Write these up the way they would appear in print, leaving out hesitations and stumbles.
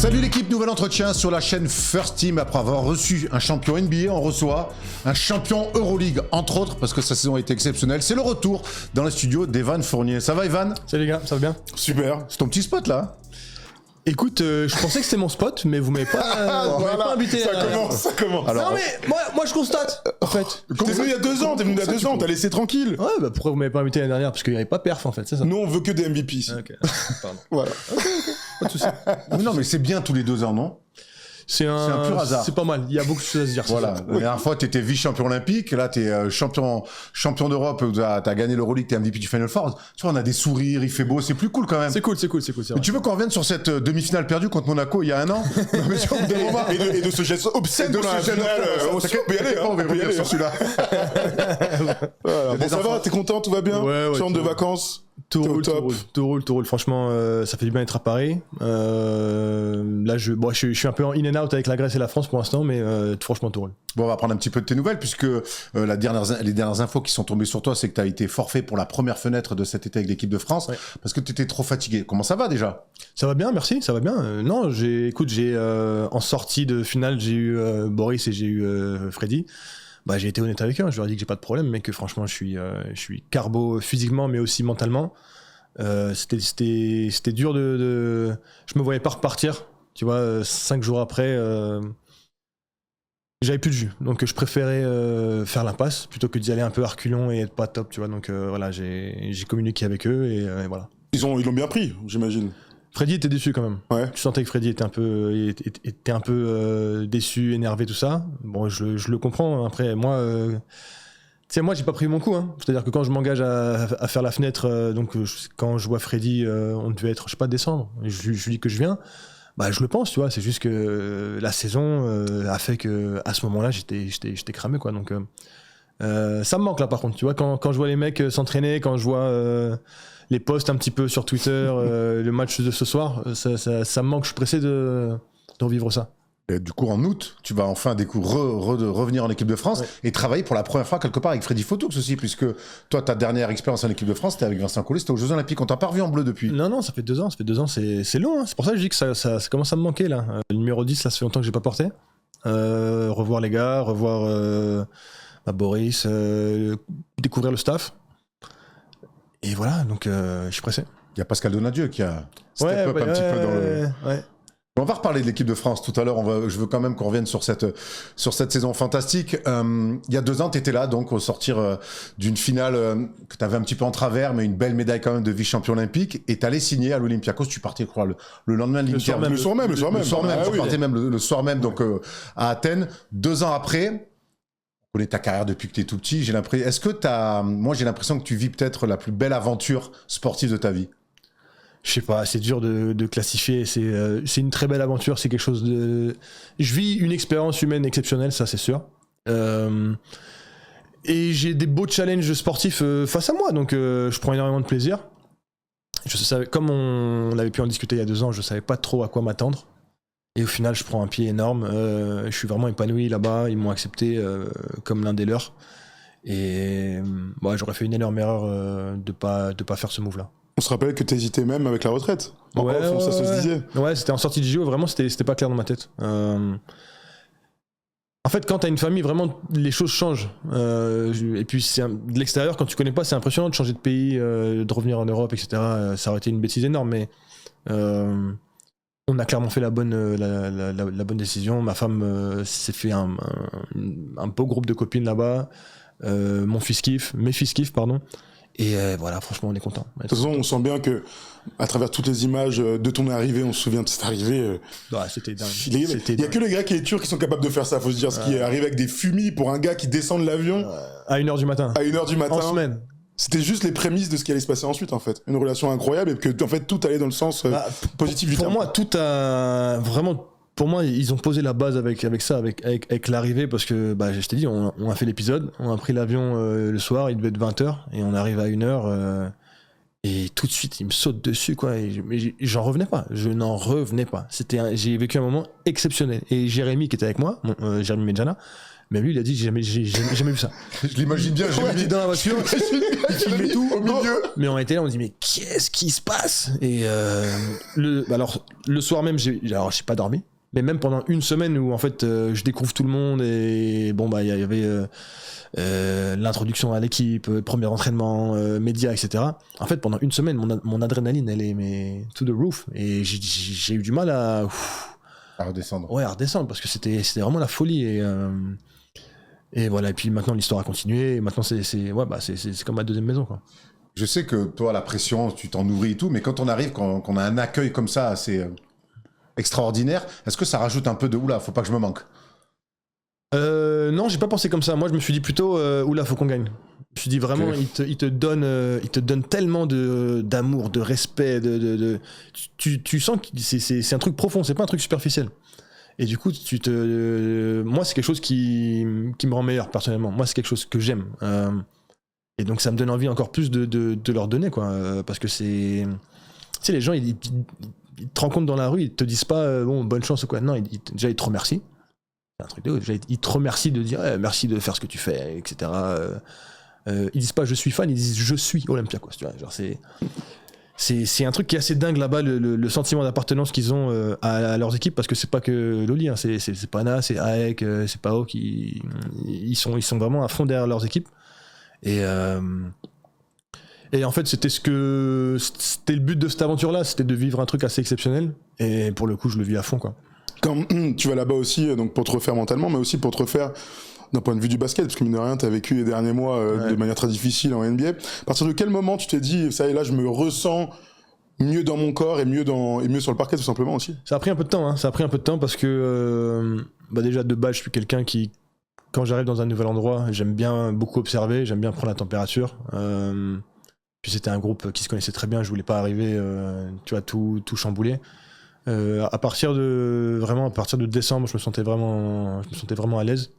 Salut l'équipe, nouvel entretien sur la chaîne First Team. Après avoir reçu un champion NBA, on reçoit un champion Euroleague, entre autres, parce que sa saison a été exceptionnelle. C'est le retour dans les studios d'Evan Fournier. Ça va Evan? Salut les gars, ça va bien? Super, c'est ton petit spot là. Écoute, je pensais que c'était mon spot, mais vous m'avez pas, Voilà, pas invité. ça commence. Alors, non mais moi je constate, en fait. T'es venu il y a 2 ans, t'as laissé tranquille. Ouais, bah pourquoi vous m'avez pas invité l'année dernière? Parce qu'il n'y avait pas perf en fait, c'est ça. Nous on veut que des MVP ici. Ok, pardon. Voilà. Pas de soucis. Non mais c'est bien tous les 2 ans, non? C'est un pur hasard. C'est pas mal, il y a beaucoup de choses à se dire. Voilà, la dernière fois t'étais vice-champion olympique, là t'es champion d'Europe, t'as gagné l'Euroleague, t'es MVP du Final Four. Tu vois, on a des sourires, il fait beau, c'est plus cool quand même. C'est cool, c'est Mais vrai. tu veux qu'on revienne sur cette demi-finale perdue contre Monaco il y a un an? Non mais sur Et de ce geste obscène dans la finale. On peut y aller, on va revenir sur celui-là. Bon, ça va, t'es content, tout va bien? Ouais, Tu rentres de vacances? Tout roule, top. tout roule. Franchement, ça fait du bien d'être à Paris. Là, je suis un peu en in and out avec la Grèce et la France pour l'instant, mais franchement, tout roule. Bon, on va prendre un petit peu de tes nouvelles, puisque les dernières infos qui sont tombées sur toi, c'est que tu as été forfait pour la première fenêtre de cet été avec l'équipe de France, ouais, parce que tu étais trop fatigué. Comment ça va déjà? Ça va bien, merci, ça va bien. Non, en sortie de finale, j'ai eu Boris et j'ai eu Freddy. Bah, j'ai été honnête avec eux, je leur ai dit que j'ai pas de problème, mais que franchement je suis carbo physiquement mais aussi mentalement. C'était dur je me voyais pas repartir, tu vois, 5 jours après, j'avais plus de jus, donc je préférais faire l'impasse plutôt que d'y aller un peu à reculons et être pas top, tu vois, donc voilà, j'ai communiqué avec eux et voilà. Ils l'ont bien pris, j'imagine. Freddy était déçu quand même. Ouais. Tu sentais que Freddy était un peu déçu, énervé, tout ça. Bon, je le comprends. Après, moi, tu sais, moi, j'ai pas pris mon coup. Hein. C'est-à-dire que quand je m'engage à faire la fenêtre, quand je vois Freddy, on devait être, je sais pas, décembre. Je lui dis que je viens. Bah, je le pense, tu vois. C'est juste que la saison a fait que à ce moment-là, j'étais cramé, quoi. Donc, ça me manque là, par contre. Tu vois, quand je vois les mecs s'entraîner, quand je vois les posts un petit peu sur Twitter, le match de ce soir, ça me manque, je suis pressé de revivre ça. Et du coup, en août, tu vas enfin revenir en équipe de France, ouais, et travailler pour la première fois quelque part avec Freddy Fotoux aussi, puisque toi, ta dernière expérience en équipe de France, c'était avec Vincent Collet, c'était aux Jeux Olympiques. On t'a pas revu en bleu depuis? Non, ça fait 2 ans, c'est long, hein. C'est pour ça que je dis que ça commence à me manquer là. Le numéro 10, là, ça fait longtemps que j'ai pas porté. Revoir les gars, revoir Boris, découvrir le staff. Et voilà, donc je suis pressé. Il y a Pascal Donadieu qui a step up un petit peu dans le... Ouais. On va reparler de l'équipe de France tout à l'heure. Je veux quand même qu'on revienne sur cette saison fantastique. Il y a 2 ans, tu étais là, donc au sortir d'une finale que tu avais un petit peu en travers, mais une belle médaille quand même de vice-champion olympique. Et tu allais signer à l'Olympiakos. Tu partais, je crois, le lendemain de l'Inter. Le soir même. Tu partais même le soir même, donc à Athènes. 2 ans après, on connaît ta carrière depuis que tu es tout petit. Moi, j'ai l'impression que tu vis peut-être la plus belle aventure sportive de ta vie. Je sais pas, c'est dur de classifier. C'est une très belle aventure. C'est quelque chose de. Je vis une expérience humaine exceptionnelle, ça c'est sûr. Et j'ai des beaux challenges sportifs face à moi, donc je prends énormément de plaisir. Comme on avait pu en discuter il y a 2 ans, je savais pas trop à quoi m'attendre. Et au final, je prends un pied énorme. Je suis vraiment épanoui là-bas. Ils m'ont accepté comme l'un des leurs. Et j'aurais fait une énorme erreur de pas faire ce move-là. On se rappelle que t'hésitais même avec la retraite. Ouais, ça se disait. Ouais, c'était en sortie de JO, vraiment, c'était pas clair dans ma tête. En fait, quand t'as une famille, vraiment, les choses changent. Et puis, de l'extérieur, quand tu connais pas, c'est impressionnant de changer de pays, de revenir en Europe, etc. Ça aurait été une bêtise énorme, mais on a clairement fait la bonne décision. Ma femme s'est fait un beau groupe de copines là-bas. Mes fils kiffent, pardon. Et voilà, franchement, on est content. De toute façon, on sent bien que, à travers toutes les images de ton arrivée, on se souvient de cette arrivée. Ouais, c'était dingue. Il y a que les gars qui est turcs qui sont capables de faire ça, faut se dire. Ce qui est arrivé avec des fumis pour un gars qui descend de l'avion. À 1h du matin. À 1h du matin. En semaine. C'était juste les prémices de ce qui allait se passer ensuite, en fait. Une relation incroyable et que, en fait, tout allait dans le sens positif du terme. Pour moi, tout a vraiment. Pour moi, ils ont posé la base avec ça, avec l'arrivée, parce que je t'ai dit, on a fait l'épisode, on a pris l'avion le soir, il devait être 20h, et on arrive à 1h, et tout de suite, il me saute dessus, quoi, mais j'en revenais pas, je n'en revenais pas. J'ai vécu un moment exceptionnel. Et Jérémy, qui était avec moi, Jérémy Medjana, Mais lui, il a dit, j'ai jamais vu ça. Je l'imagine bien, j'ai mis dans la voiture, il filmait tout au milieu. Mais on était là, on dit, mais qu'est-ce qui se passe? Et alors, le soir même, j'ai pas dormi. Mais même pendant une semaine où en fait je découvre tout le monde et bon bah il y avait l'introduction à l'équipe, premier entraînement, médias, etc. En fait pendant une semaine mon adrénaline elle est to the roof et j'ai eu du mal à redescendre. Ouais, à redescendre parce que c'était vraiment la folie et voilà. Et puis maintenant l'histoire a continué. Et maintenant c'est comme ma deuxième maison quoi. Je sais que toi la pression tu t'en nourris et tout, mais quand on arrive quand on a un accueil comme ça assez extraordinaire, est-ce que ça rajoute un peu de oula, faut pas que je me manque? Non, j'ai pas pensé comme ça. Moi, je me suis dit plutôt oula, faut qu'on gagne. Je me suis dit vraiment, okay. il te donne tellement d'amour, de respect, tu sens que c'est un truc profond, c'est pas un truc superficiel. Et du coup, moi, c'est quelque chose qui me rend meilleur personnellement. Moi, c'est quelque chose que j'aime. Et donc, ça me donne envie encore plus de leur donner, quoi. Parce que c'est, tu sais, les gens, ils te rencontrent dans la rue, ils te disent pas bon, bonne chance ou quoi. Non, déjà, ils te remercient. C'est un truc de ouf. Ils te remercient de dire merci de faire ce que tu fais, etc. Ils disent pas je suis fan, ils disent je suis Olympiakos. Tu vois, genre c'est un truc qui est assez dingue là-bas, le sentiment d'appartenance qu'ils ont à leurs équipes, parce que c'est pas que Loli, hein, c'est Pana, c'est Aek, c'est Pao qui ils sont vraiment à fond derrière leurs équipes. Et en fait, c'était le but de cette aventure-là, c'était de vivre un truc assez exceptionnel. Et pour le coup, je le vis à fond, quoi. Quand tu vas là-bas aussi, donc pour te refaire mentalement, mais aussi pour te refaire d'un point de vue du basket, parce que mine de rien, t'as vécu les derniers mois de manière très difficile en NBA. À partir de quel moment tu t'es dit, ça y est, là, je me ressens mieux dans mon corps et mieux sur le parquet, tout simplement aussi? Ça a pris un peu de temps, hein. Ça a pris un peu de temps parce que déjà de base, je suis quelqu'un qui, quand j'arrive dans un nouvel endroit, j'aime bien beaucoup observer, j'aime bien prendre la température. Puis c'était un groupe qui se connaissait très bien, je voulais pas arriver, tu vois, tout chambouler. À partir de décembre, je me sentais vraiment à l'aise.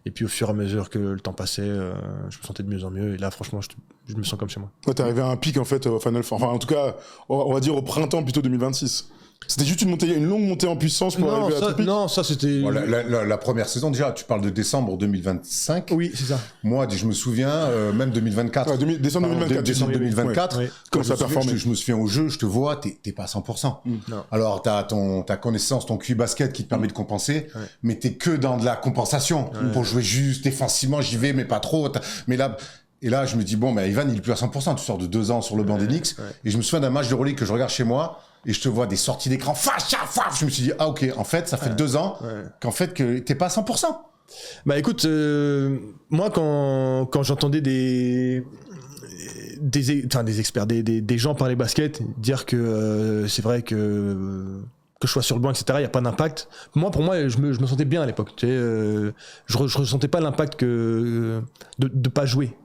Et puis au fur et à mesure que le temps passait, je me sentais de mieux en mieux. Et là, franchement, je me sens comme chez moi. Ouais, t'es arrivé à un pic en fait au Final Four. Enfin, en tout cas, on va dire au printemps plutôt 2026. C'était juste une longue montée en puissance pour arriver à ce pic. Non, ça c'était... Bon, la première saison, déjà, tu parles de décembre 2025. Oui, c'est ça. Moi, je me souviens, même 2024. Ouais, décembre 2024. Décembre 2024. Ouais. Comment ça a performé? Je me souviens au jeu, je te vois, t'es pas à 100%. Non. Alors, t'as ta connaissance, ton QI basket qui te permet de compenser, mais t'es que dans de la compensation. Pour jouer juste, défensivement, j'y vais, mais pas trop. Mais là... Et là, je me dis, bon, Ivan, il est plus à 100%. Tu sors de 2 ans sur le banc des Knicks. Et je me souviens d'un match de Euroleague que je regarde chez moi. Et je te vois des sorties d'écran. Je me suis dit, ah, ok, en fait, ça fait 2 ans qu'en fait, que t'es pas à 100%. Bah écoute, moi, quand j'entendais des experts, des gens parler basket, dire que c'est vrai que je sois sur le banc, etc., il n'y a pas d'impact. Pour moi, je me sentais bien à l'époque. Tu sais, je ressentais pas l'impact de pas jouer.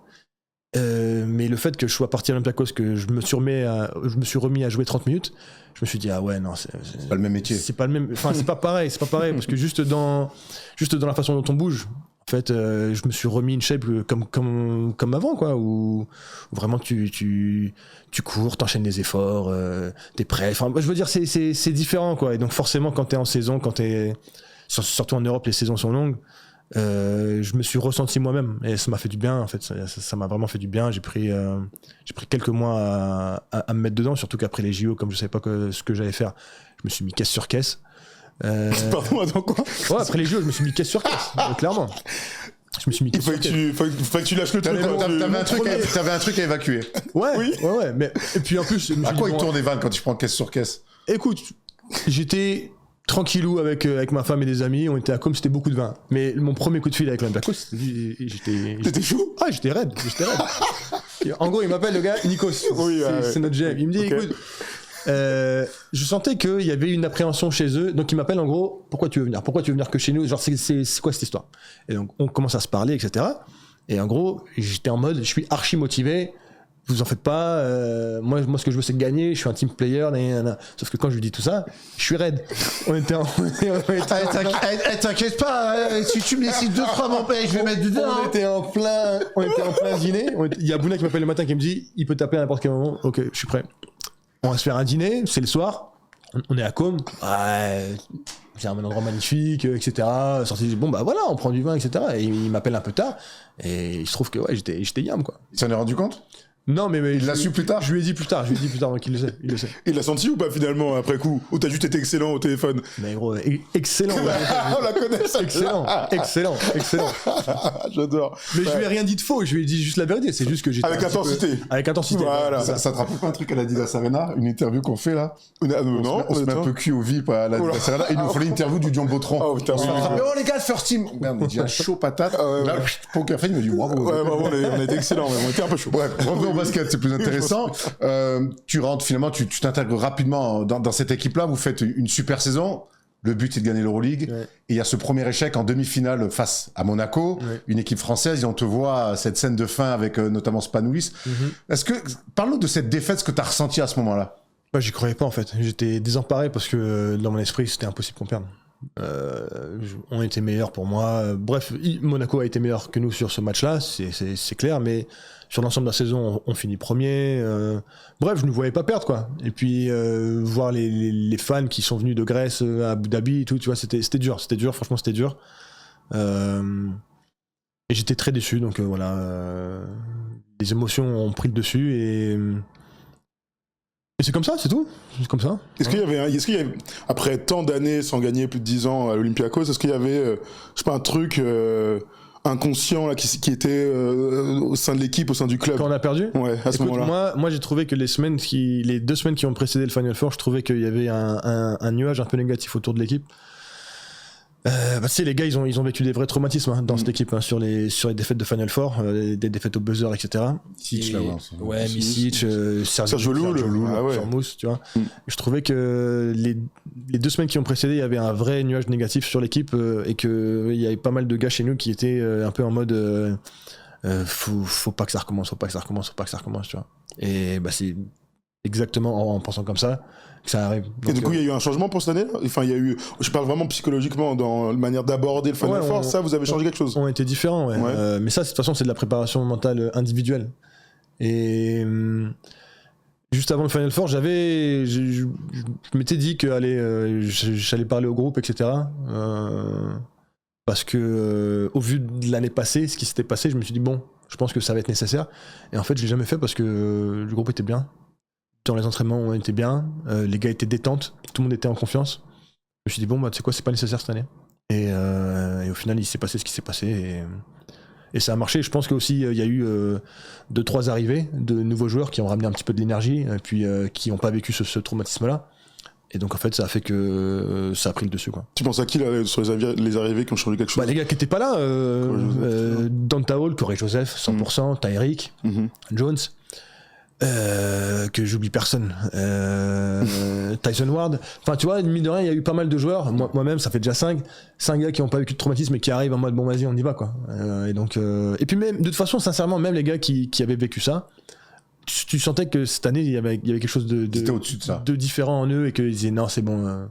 Mais le fait que je sois parti à Olympiakos, que je me suis remis à jouer 30 minutes, je me suis dit, ah ouais, non, c'est pas le même métier. C'est pas le même, enfin, c'est pas pareil, parce que juste dans la façon dont on bouge, en fait, je me suis remis une shape comme avant, quoi, où vraiment tu cours, t'enchaînes les efforts, t'es prêt. Enfin, je veux dire, c'est différent, quoi. Et donc, forcément, quand t'es en saison, surtout en Europe, les saisons sont longues, je me suis ressenti moi-même et ça m'a fait du bien, en fait. Ça m'a vraiment fait du bien. J'ai pris quelques mois à me mettre dedans, surtout qu'après les JO, comme je savais pas ce que j'allais faire, je me suis mis caisse sur caisse. Pardon, attends quoi? Ouais, après les JO, je me suis mis caisse sur caisse, clairement. Je me suis mis caisse sur caisse. Il faut que tu lâches le truc. T'avais un truc à évacuer. Ouais, oui. Ouais. Mais, et puis en plus... À quoi il tourne Evan quand tu prends caisse sur caisse? Écoute, j'étais... tranquillou avec ma femme et des amis, on était à Com, c'était beaucoup de vin. Mais mon premier coup de fil avec l'Olympiakos, T'étais fou? Ah, j'étais raide. En gros, il m'appelle le gars, Nikos, c'est notre GM. Il me dit, écoute, je sentais qu'il y avait une appréhension chez eux, donc il m'appelle en gros, pourquoi tu veux venir que chez nous? Genre, c'est quoi cette histoire? Et donc, on commence à se parler, etc. Et en gros, j'étais en mode, je suis archi motivé. Vous en faites pas, moi ce que je veux c'est gagner, je suis un team player, sauf que quand je lui dis tout ça, je suis raide. T'inquiète pas, si tu me laisses 2-3 m'empêches, je vais mettre du dedans. On était en plein dîner, il y a Bouna qui m'appelle le matin qui me dit, il peut t'appeler à n'importe quel moment, ok, je suis prêt. On va se faire un dîner, c'est le soir, on est à Côme, c'est un endroit magnifique, etc. Sorti, bon bah voilà, on prend du vin, etc. Et il m'appelle un peu tard, et il se trouve que j'étais yam, quoi. Il s'en est rendu compte? Non, mais il l'a su plus tard. Je lui ai dit plus tard, donc il le sait. Il l'a senti ou pas finalement après coup? Ou t'as juste été excellent au téléphone? Mais gros, excellent. On la connaît, ça. Excellent. J'adore. Mais je lui ai rien dit de faux, je lui ai dit juste la vérité. C'est juste que j'étais avec intensité. Avec intensité. Voilà. Ça te rappelle pas un truc à l'Adidas Arena, une interview qu'on fait là? Non, on se met un peu cul au vip à l'Adidas Arena et il nous faut l'interview du Jumbo Tron. Oh putain, les gars, first team. Merde, on dit un chaud patate. Là, Poker Face me dit bravo. Ouais, bravo, on était excellents, mais on était un peu chaud. Bref, revenons au basket, c'est plus intéressant. Tu rentres finalement, tu t'intègres rapidement dans cette équipe-là. Vous faites une super saison. Le but c'est de gagner l'Euroleague. Ouais. Et il y a ce premier échec en demi-finale face à Monaco, une équipe française. Et on te voit à cette scène de fin avec notamment Spanoulis. Est-ce que parle-nous de cette défaite, ce que tu as ressenti à ce moment-là? Bah, j'y croyais pas en fait. J'étais désemparé parce que dans mon esprit c'était impossible qu'on perde. On était meilleurs pour moi. Bref, Monaco a été meilleur que nous sur ce match-là, c'est clair, mais sur l'ensemble de la saison, on finit premier. Bref, je ne voyais pas perdre, quoi. Et puis, voir les fans qui sont venus de Grèce à Abu Dhabi et tout, tu vois, c'était dur, franchement, c'était dur. Et j'étais très déçu, donc voilà. Les émotions ont pris le dessus et c'est comme ça, c'est tout. C'est comme ça. Est-ce qu'il y avait, après tant d'années sans gagner plus de 10 ans à l'Olympiakos, est-ce qu'il y avait, je sais pas, un truc inconscient là, qui était au sein de l'équipe, au sein du club? Quand on a perdu? Ouais, à ce moment-là. Moi, j'ai trouvé que les 2 semaines qui ont précédé le Final Four, je trouvais qu'il y avait un nuage un peu négatif autour de l'équipe. Tu sais, les gars, ils ont vécu des vrais traumatismes dans cette équipe, sur les défaites de Final Four, des défaites au buzzer, etc. Micic, là, ouais, Micic, Sergio Llull, Mousse, tu vois. Je trouvais que les 2 semaines qui ont précédé, il y avait un vrai nuage négatif sur l'équipe et qu'il y avait pas mal de gars chez nous qui étaient un peu en mode faut pas que ça recommence, tu vois. Et bah, c'est exactement en pensant comme ça que ça arrive. Donc, et du coup, il y a eu un changement pour cette année? Enfin, il y a eu, je parle vraiment psychologiquement dans la manière d'aborder le Final Four, ça, vous avez changé quelque chose? On était différents, ouais. Mais ça, de toute façon, c'est de la préparation mentale individuelle. Et juste avant le Final Four, je m'étais dit que j'allais parler au groupe, etc. Parce que au vu de l'année passée, ce qui s'était passé, je me suis dit bon, je pense que ça va être nécessaire. Et en fait, je l'ai jamais fait parce que le groupe était bien. Dans les entraînements, on était bien. Les gars étaient détentes. Tout le monde était en confiance. Je me suis dit bon, bah tu sais quoi, c'est pas nécessaire cette année. Et au final, il s'est passé ce qui s'est passé. Et ça a marché. Je pense qu'aussi, il y a eu 2-3 arrivées de nouveaux joueurs qui ont ramené un petit peu de l'énergie et puis qui n'ont pas vécu ce traumatisme-là. Et donc en fait, ça a fait que ça a pris le dessus, quoi. Tu penses à qui là, sur les arrivées qui ont changé quelque chose? Les gars qui n'étaient pas là, Dante Hall, Corey Joseph, 100%, Tyreek, Jones, que j'oublie personne, Tyson Ward. Enfin, tu vois, mine de rien, il y a eu pas mal de joueurs. Moi-même, ça fait déjà 5 gars qui n'ont pas vécu de traumatisme et qui arrivent en mode bon, vas-y, on y va, quoi. Et puis même, de toute façon, sincèrement, même les gars qui avaient vécu ça, tu sentais que cette année il y avait quelque chose de différent en eux et qu'ils disaient non, c'est bon,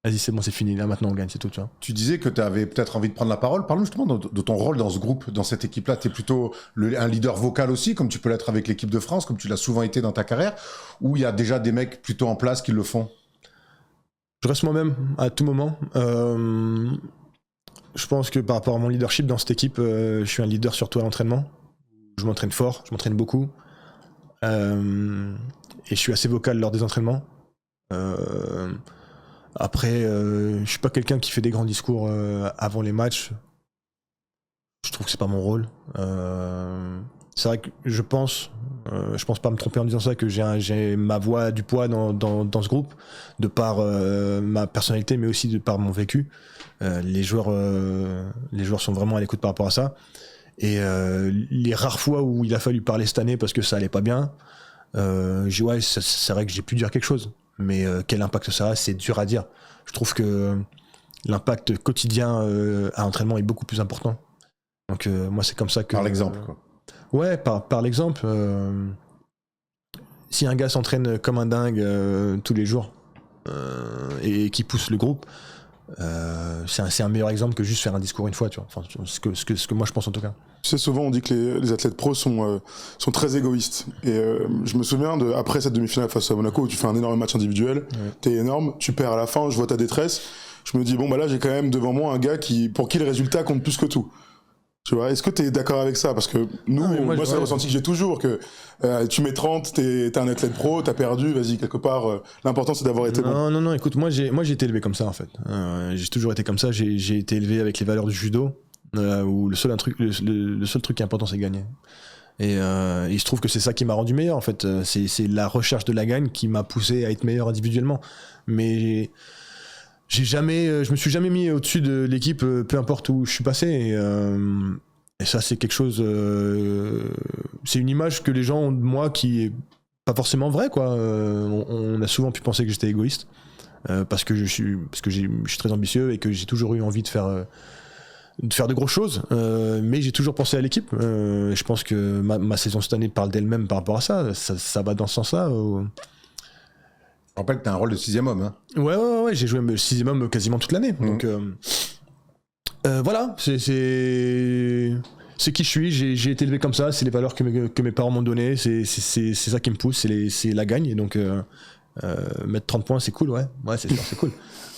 vas-y, c'est bon, c'est fini, là maintenant on gagne, c'est tout, tu vois. Tu disais que tu avais peut-être envie de prendre la parole. Parle-nous justement de ton rôle dans ce groupe, dans cette équipe-là. Tu es plutôt un leader vocal aussi, comme tu peux l'être avec l'équipe de France, comme tu l'as souvent été dans ta carrière, ou il y a déjà des mecs plutôt en place qui le font? Je reste moi-même à tout moment. Je pense que par rapport à mon leadership dans cette équipe, je suis un leader surtout à l'entraînement. Je m'entraîne fort, je m'entraîne beaucoup. Et je suis assez vocal lors des entraînements. Après, je suis pas quelqu'un qui fait des grands discours avant les matchs. Je trouve que c'est pas mon rôle. C'est vrai que je pense pas me tromper en disant ça, que j'ai ma voix du poids dans ce groupe, de par ma personnalité, mais aussi de par mon vécu. Les joueurs sont vraiment à l'écoute par rapport à ça. Et les rares fois où il a fallu parler cette année parce que ça allait pas bien, c'est vrai que j'ai pu dire quelque chose. Mais quel impact ça a, c'est dur à dire. Je trouve que l'impact quotidien à l'entraînement est beaucoup plus important. Donc moi, c'est comme ça que... Par l'exemple, quoi. Ouais, par l'exemple. Si un gars s'entraîne comme un dingue tous les jours et qui pousse le groupe, c'est un meilleur exemple que juste faire un discours une fois, tu vois. Enfin, ce que moi je pense en tout cas. Tu sais, souvent on dit que les athlètes pros sont très égoïstes. Et je me souviens après cette demi-finale face à Monaco où tu fais un énorme match individuel, t'es énorme, tu perds à la fin, je vois ta détresse, je me dis bon bah là j'ai quand même devant moi un gars pour qui le résultat compte plus que tout. Tu vois, est-ce que t'es d'accord avec ça? Parce que moi c'est le ressenti que j'ai toujours, que tu mets 30, t'es un athlète pro, t'as perdu, vas-y, quelque part, l'important c'est d'avoir été bon. Non, écoute, moi j'ai été élevé comme ça en fait. J'ai toujours été comme ça, j'ai été élevé avec les valeurs du judo, où le seul truc qui est important c'est gagner. Et il se trouve que c'est ça qui m'a rendu meilleur en fait. C'est la recherche de la gagne qui m'a poussé à être meilleur individuellement. Mais je me suis jamais mis au-dessus de l'équipe, peu importe où je suis passé. Et ça, c'est quelque chose. C'est une image que les gens ont de moi qui est pas forcément vraie, quoi. On a souvent pu penser que j'étais égoïste parce que je suis très ambitieux et que j'ai toujours eu envie de faire de grosses choses. Mais j'ai toujours pensé à l'équipe. Je pense que ma saison cette année parle d'elle-même par rapport à ça. Ça va dans ce sens-là. Je rappelle que t'as un rôle de 6e homme. Hein. Ouais, j'ai joué le 6e homme quasiment toute l'année. Donc voilà, c'est qui je suis, j'ai été élevé comme ça, c'est les valeurs que mes parents m'ont données, c'est ça qui me pousse, c'est la gagne. Et donc mettre 30 points c'est cool, ouais c'est sûr, c'est cool.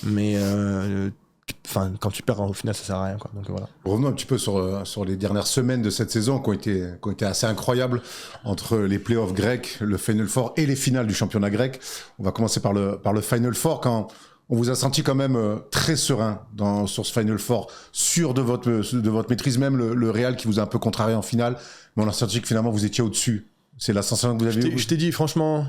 Mais quand tu perds au final ça sert à rien, quoi. Donc voilà. Revenons un petit peu sur les dernières semaines de cette saison qui ont été assez incroyables, entre les playoffs grecs, le Final Four et les finales du championnat grec. On va commencer par le Final Four, quand on vous a senti quand même très serein sur ce Final Four, sûr de votre maîtrise, même le Real qui vous a un peu contrarié en finale, mais on a senti que finalement vous étiez au-dessus. C'est la sensation que vous avez eue. Je t'ai dit, franchement,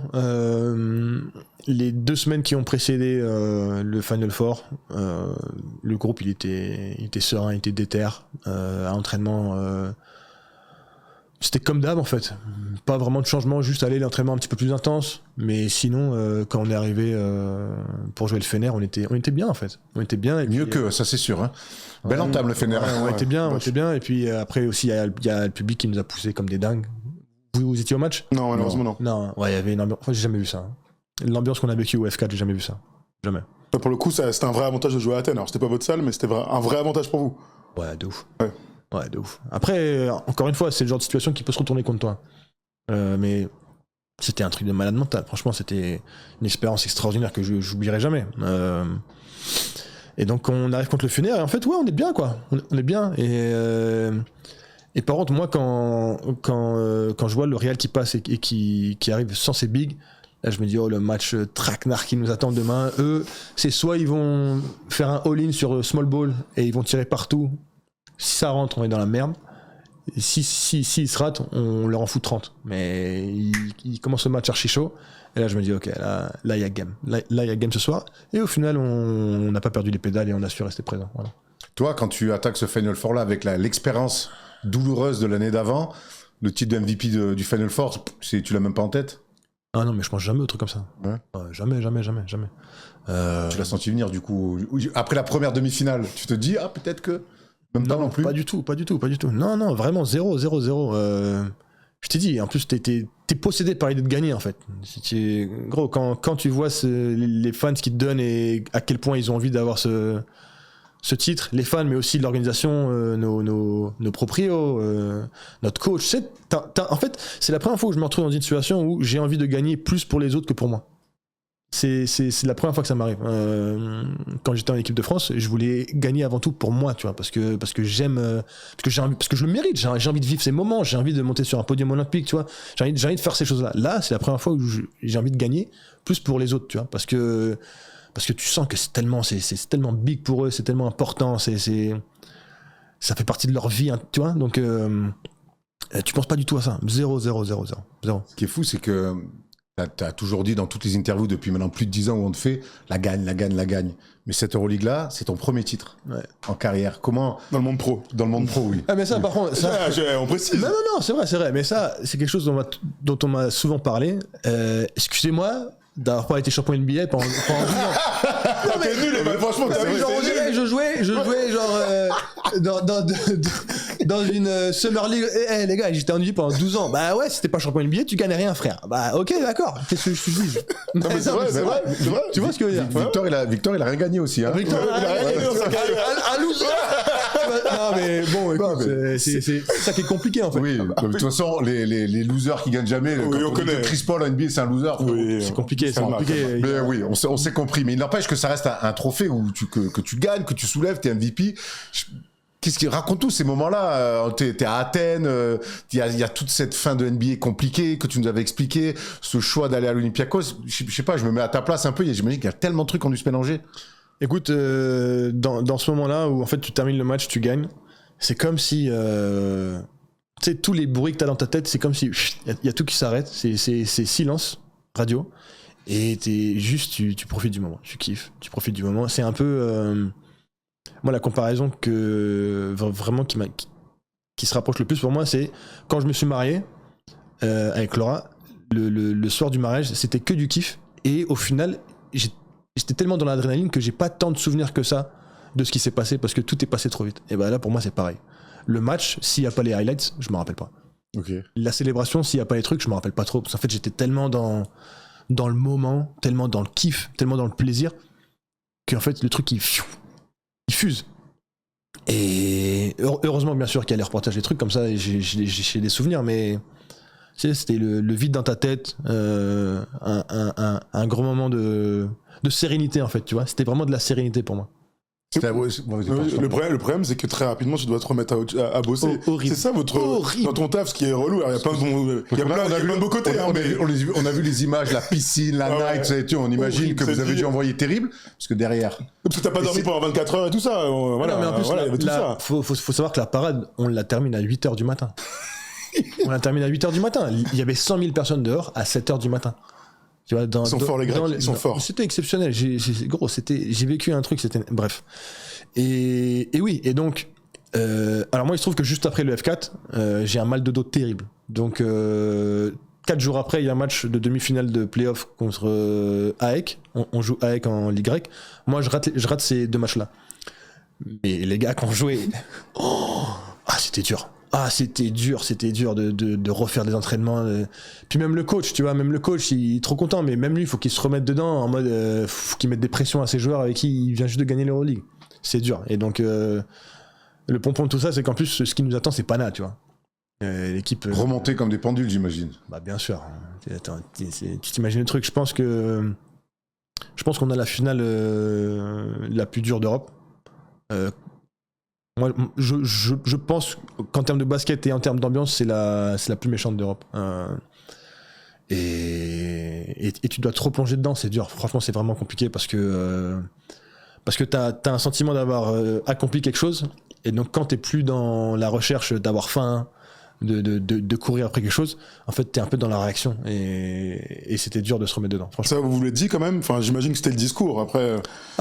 les 2 semaines qui ont précédé le Final Four, le groupe il était serein, il était déter, à l'entraînement. C'était comme d'hab en fait, pas vraiment de changement, juste aller l'entraînement un petit peu plus intense, mais sinon quand on est arrivé pour jouer le Fener, on était bien en fait, on était bien. Et mieux que ça c'est sûr, hein. Belle entame le Fener. On était bien, et puis après aussi il y a le public qui nous a poussé comme des dingues. Vous étiez au match? Non, malheureusement non. Ouais, il y avait une ambiance, enfin, j'ai jamais vu ça. Hein. L'ambiance qu'on a vécue au F4, j'ai jamais vu ça, jamais. Pour le coup, c'était un vrai avantage de jouer à Athènes. Alors c'était pas votre salle, mais c'était un vrai avantage pour vous. Ouais, de ouf. Ouais, de ouf. Après, encore une fois, c'est le genre de situation qui peut se retourner contre toi. Mais c'était un truc de malade mental. Franchement, c'était une expérience extraordinaire que j'oublierai jamais. Et donc, on arrive contre le Fener, et en fait, ouais, on est bien, quoi. On est bien. Et par contre, moi, quand je vois le Real qui passe et qui arrive sans ses bigs, là, je me dis, oh, le match traquenard qui nous attend demain. Eux, c'est soit ils vont faire un all-in sur small ball et ils vont tirer partout. Si ça rentre, on est dans la merde. Et si ils se ratent, on leur en fout 30. Mais ils commencent le match archi chaud. Et là, je me dis, ok, là, il y a game. Là, il y a game ce soir. Et au final, on n'a pas perdu les pédales et on a su rester présent. Voilà. Toi, quand tu attaques ce Final Four là avec l'expérience douloureuse de l'année d'avant, le titre de MVP du Final Four, tu l'as même pas en tête? Ah non, mais je pense jamais au truc comme ça. Ouais. Jamais. Tu l'as senti venir du coup après la première demi-finale, tu te dis peut-être que même pas non plus. Pas du tout. Non, vraiment 0. Je t'ai dit, en plus t'es possédé par l'idée de gagner en fait. Gros, quand tu vois les fans qui te donnent et à quel point ils ont envie d'avoir ce titre, les fans, mais aussi l'organisation, nos proprios, notre coach. En fait, c'est la première fois que je me retrouve dans une situation où j'ai envie de gagner plus pour les autres que pour moi. C'est la première fois que ça m'arrive. Quand j'étais en équipe de France, je voulais gagner avant tout pour moi, tu vois, parce que j'aime, parce que je le mérite. J'ai envie de vivre ces moments, j'ai envie de monter sur un podium olympique, tu vois. J'ai envie de faire ces choses-là. Là, c'est la première fois où j'ai envie de gagner plus pour les autres, tu vois, parce que tu sens que c'est tellement big pour eux, c'est tellement important, ça fait partie de leur vie, hein, tu vois. Donc tu penses pas du tout à ça. 0. Ce qui est fou, c'est que t'as toujours dit dans toutes les interviews depuis maintenant plus de 10 ans où on te fait la gagne. Mais cette Euroleague là, c'est ton premier titre en carrière. Comment? Dans le monde pro. Dans le monde pro, oui. Ah mais ça, par contre, on précise. Non, c'est vrai. Mais ça, c'est quelque chose dont on m'a souvent parlé. Excusez-moi d'avoir pas été champion NBA pendant 10 ans. Non mais nul, franchement, je jouais genre dans une Summer League. Les gars, j'étais en NBA pendant 12 ans. Bah ouais, si t'es pas champion NBA, tu gagnes rien, frère. Bah ok, d'accord. Qu'est-ce que je te dis? Non, mais c'est vrai. Tu vois ce que je veux dire? Victor, il a rien gagné aussi. Hein. Victor, il a rien gagné. Un loser. Non, mais bon, écoute, c'est ça qui est compliqué en fait. Oui, de toute façon, les losers qui gagnent jamais, on connaît. Chris Paul en NBA, c'est un loser. Oui, c'est compliqué. Mais oui, on s'est compris. Mais il n'empêche que ça reste un trophée que tu gagnes, que tu soulèves, t'es MVP. Raconte tous ces moments-là. T'es à Athènes, il y a toute cette fin de NBA compliquée que tu nous avais expliqué, ce choix d'aller à l'Olympiakos. Je sais pas, je me mets à ta place un peu. J'imagine qu'il y a tellement de trucs qui ont dû se mélanger. Écoute, dans ce moment-là où en fait tu termines le match, tu gagnes, c'est comme si tu sais, tous les bruits que t'as dans ta tête, c'est comme si il y a tout qui s'arrête, c'est silence radio et tu profites du moment, tu kiffes, tu profites du moment. C'est un peu moi la comparaison que vraiment qui se rapproche le plus pour moi, c'est quand je me suis marié avec Laura, le soir du mariage, c'était que du kiff et au final j'étais tellement dans l'adrénaline que j'ai pas tant de souvenirs que ça de ce qui s'est passé parce que tout est passé trop vite. Et bah là pour moi c'est pareil. Le match, s'il y a pas les highlights, je me rappelle pas. Okay. La célébration, s'il y a pas les trucs, je me rappelle pas trop. Parce qu'en fait j'étais tellement dans le moment, tellement dans le kiff, tellement dans le plaisir qu'en fait le truc il fuse. Et heureusement bien sûr qu'il y a les reportages, des trucs comme ça, et j'ai des souvenirs, mais tu sais, c'était le vide dans ta tête, un gros moment de sérénité en fait, tu vois. C'était vraiment de la sérénité pour moi. Le problème, c'est que très rapidement, tu dois te remettre à bosser. Horrible. C'est ça dans ton taf, ce qui est relou. Il y a plein de beaux côtés. On a vu les images, la piscine, la night, on imagine que vous avez dû envoyer terrible, parce que derrière. Parce que t'as pas dormi pendant 24 heures et tout ça. Voilà, mais en plus, il y avait tout ça. Faut savoir que la parade, on la termine à 8h du matin. On la termine à 8h du matin. Il y avait 100 000 personnes dehors à 7h du matin. Tu vois, ils sont forts les Grecs, ils sont forts. C'était exceptionnel, j'ai vécu un truc, c'était bref. Et oui, et donc alors moi il se trouve que juste après le F4, j'ai un mal de dos terrible. Donc 4 jours après, il y a un match de demi-finale de play-off contre AEK. On joue AEK en Ligue grecque. Moi je rate ces 2 matchs-là. Mais les gars quand on jouait, c'était dur. C'était dur de refaire des entraînements. Puis même le coach, tu vois, il est trop content, mais même lui, il faut qu'il se remette dedans en mode, faut qu'il mette des pressions à ses joueurs avec qui il vient juste de gagner l'Euroleague. C'est dur. Et donc, le pompon de tout ça, c'est qu'en plus, ce qui nous attend, c'est Pana, tu vois. L'équipe. Remonter comme des pendules, j'imagine. Bah, bien sûr. Attends, tu t'imagines le truc. Je pense qu'on a la finale la plus dure d'Europe. Moi, je pense qu'en termes de basket et en termes d'ambiance, c'est la plus méchante d'Europe. Et tu dois trop plonger dedans, c'est dur. Franchement, c'est vraiment compliqué parce que t'as un sentiment d'avoir accompli quelque chose. Et donc, quand t'es plus dans la recherche d'avoir faim, de courir après quelque chose, en fait, t'es un peu dans la réaction. Et c'était dur de se remettre dedans, franchement. Ça, vous l'avez dit quand même? Enfin, j'imagine que c'était le discours, après...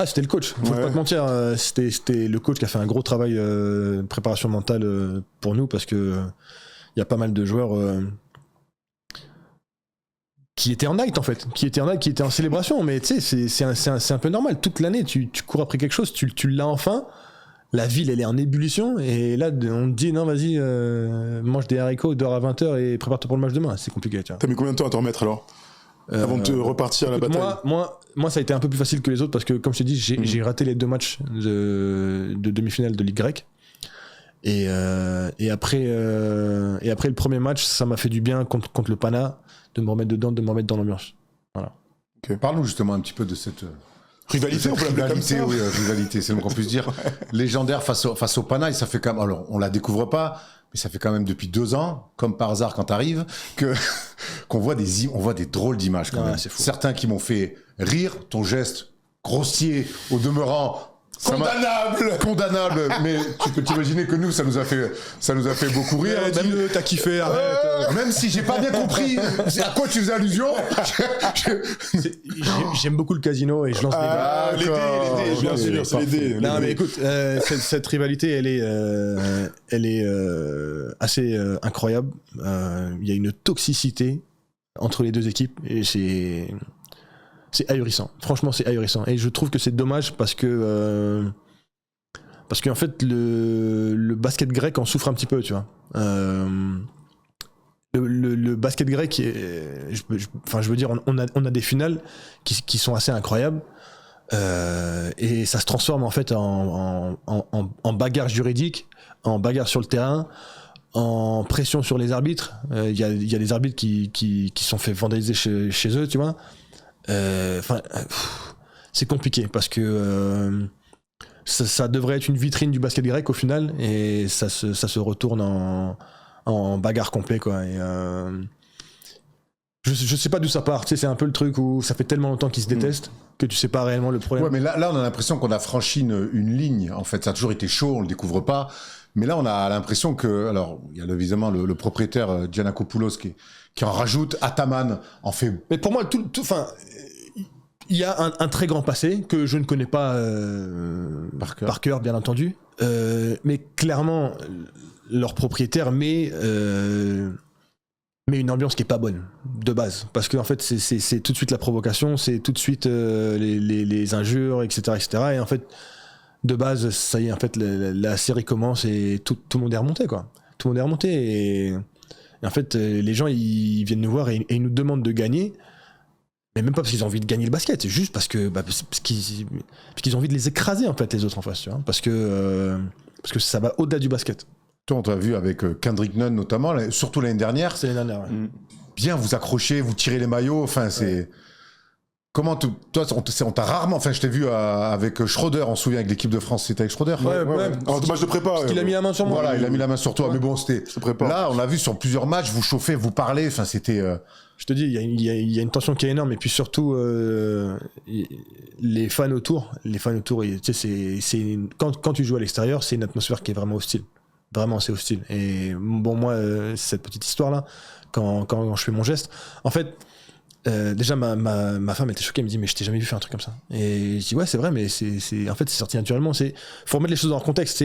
c'était le coach. Faut pas te mentir. C'était le coach qui a fait un gros travail de préparation mentale pour nous, parce que il y a pas mal de joueurs qui étaient en night, en fait. Qui étaient en célébration. Mais tu sais, c'est un peu normal. Toute l'année, tu cours après quelque chose, tu l'as enfin. La ville, elle est en ébullition, et là, on te dit, non, vas-y, mange des haricots, dors à 20h et prépare-toi pour le match demain. C'est compliqué, tu vois. T'as mis combien de temps à t'en remettre, alors avant de te repartir à la bataille? Moi, ça a été un peu plus facile que les autres, parce que, comme je t'ai dit, j'ai raté les 2 matchs de demi-finale de Ligue grecque. Et après le premier match, ça m'a fait du bien contre le Pana, de me remettre dedans, de me remettre dans l'ambiance. Voilà. Okay. Parle-nous justement un petit peu de cette... Rivalité, on peut l'appeler comme ça. Oui, rivalité, c'est le mot qu'on puisse dire. Légendaire face au Pana, et ça fait quand même, alors on la découvre pas, mais ça fait quand même depuis 2 ans, comme par hasard quand t'arrives, qu'on voit des drôles d'images quand même. C'est fou. Certains qui m'ont fait rire, ton geste grossier au demeurant. Condamnable, mais tu peux t'imaginer que nous, ça nous a fait beaucoup rire. Dis-le, t'as kiffé, arrête. Même si j'ai pas bien compris à quoi tu faisais allusion. J'aime beaucoup le casino et je lance les dés, bien sûr, c'est les dés. Non, mais écoute, cette rivalité, elle est assez incroyable. Il y a une toxicité entre les 2 équipes et c'est ahurissant. Franchement, c'est ahurissant. Et je trouve que c'est dommage parce que Parce qu'en fait, le basket grec en souffre un petit peu, tu vois. Le basket grec, je veux dire, on a des finales qui sont assez incroyables. Et ça se transforme en fait en bagarre juridique, en bagarre sur le terrain, en pression sur les arbitres. Il y a des arbitres qui sont fait vandaliser chez eux, tu vois. C'est compliqué parce que ça devrait être une vitrine du basket grec au final, et ça se retourne en bagarre complet, quoi. Et je sais pas d'où ça part, tu sais, c'est un peu le truc où ça fait tellement longtemps qu'ils se détestent que tu sais pas réellement le problème. Ouais, mais là on a l'impression qu'on a franchi une ligne. En fait, ça a toujours été chaud, on le découvre pas. Mais là, on a l'impression que, alors, il y a évidemment le propriétaire Giannakopoulos qui en rajoute, Ataman en fait. Mais pour moi, il y a un très grand passé que je ne connais pas par cœur, bien entendu. Mais clairement, leur propriétaire met une ambiance qui est pas bonne de base, parce que en fait c'est tout de suite la provocation, c'est tout de suite les injures, etc. Et en fait de base ça y est, en fait la série commence et tout le monde est remonté, quoi. Tout le monde est remonté et en fait les gens ils viennent nous voir et ils nous demandent de gagner, mais même pas parce qu'ils ont envie de gagner le basket, c'est juste parce qu'ils ont envie de les écraser, en fait, les autres en face, tu vois, parce que ça va au-delà du basket. Toi, on t'a vu avec Kendrick Nunn notamment, surtout l'année dernière. C'est l'année dernière, ouais. Bien vous accrochez, vous tirez les maillots, enfin c'est... Ouais. Comment toi, on t'a rarement... Enfin, je t'ai vu avec Schroeder, on se souvient, avec l'équipe de France, c'était avec Schroeder. Ouais. En match de prépa. Parce qu'il a mis la main sur moi. Voilà, il a mis la main sur toi, mais bon, c'était... Là, on l'a vu sur plusieurs matchs, vous chauffez, vous parlez, enfin, c'était... Je te dis, il y a une tension qui est énorme, et puis surtout, les fans autour, tu sais, quand tu joues à l'extérieur, c'est une atmosphère qui est vraiment hostile. Vraiment, c'est hostile. Et bon, moi, cette petite histoire-là, quand je fais mon geste, en fait... déjà ma femme était choquée, elle me dit mais je t'ai jamais vu faire un truc comme ça, et je dis ouais c'est vrai, mais en fait c'est sorti naturellement. Faut remettre les choses dans leur contexte.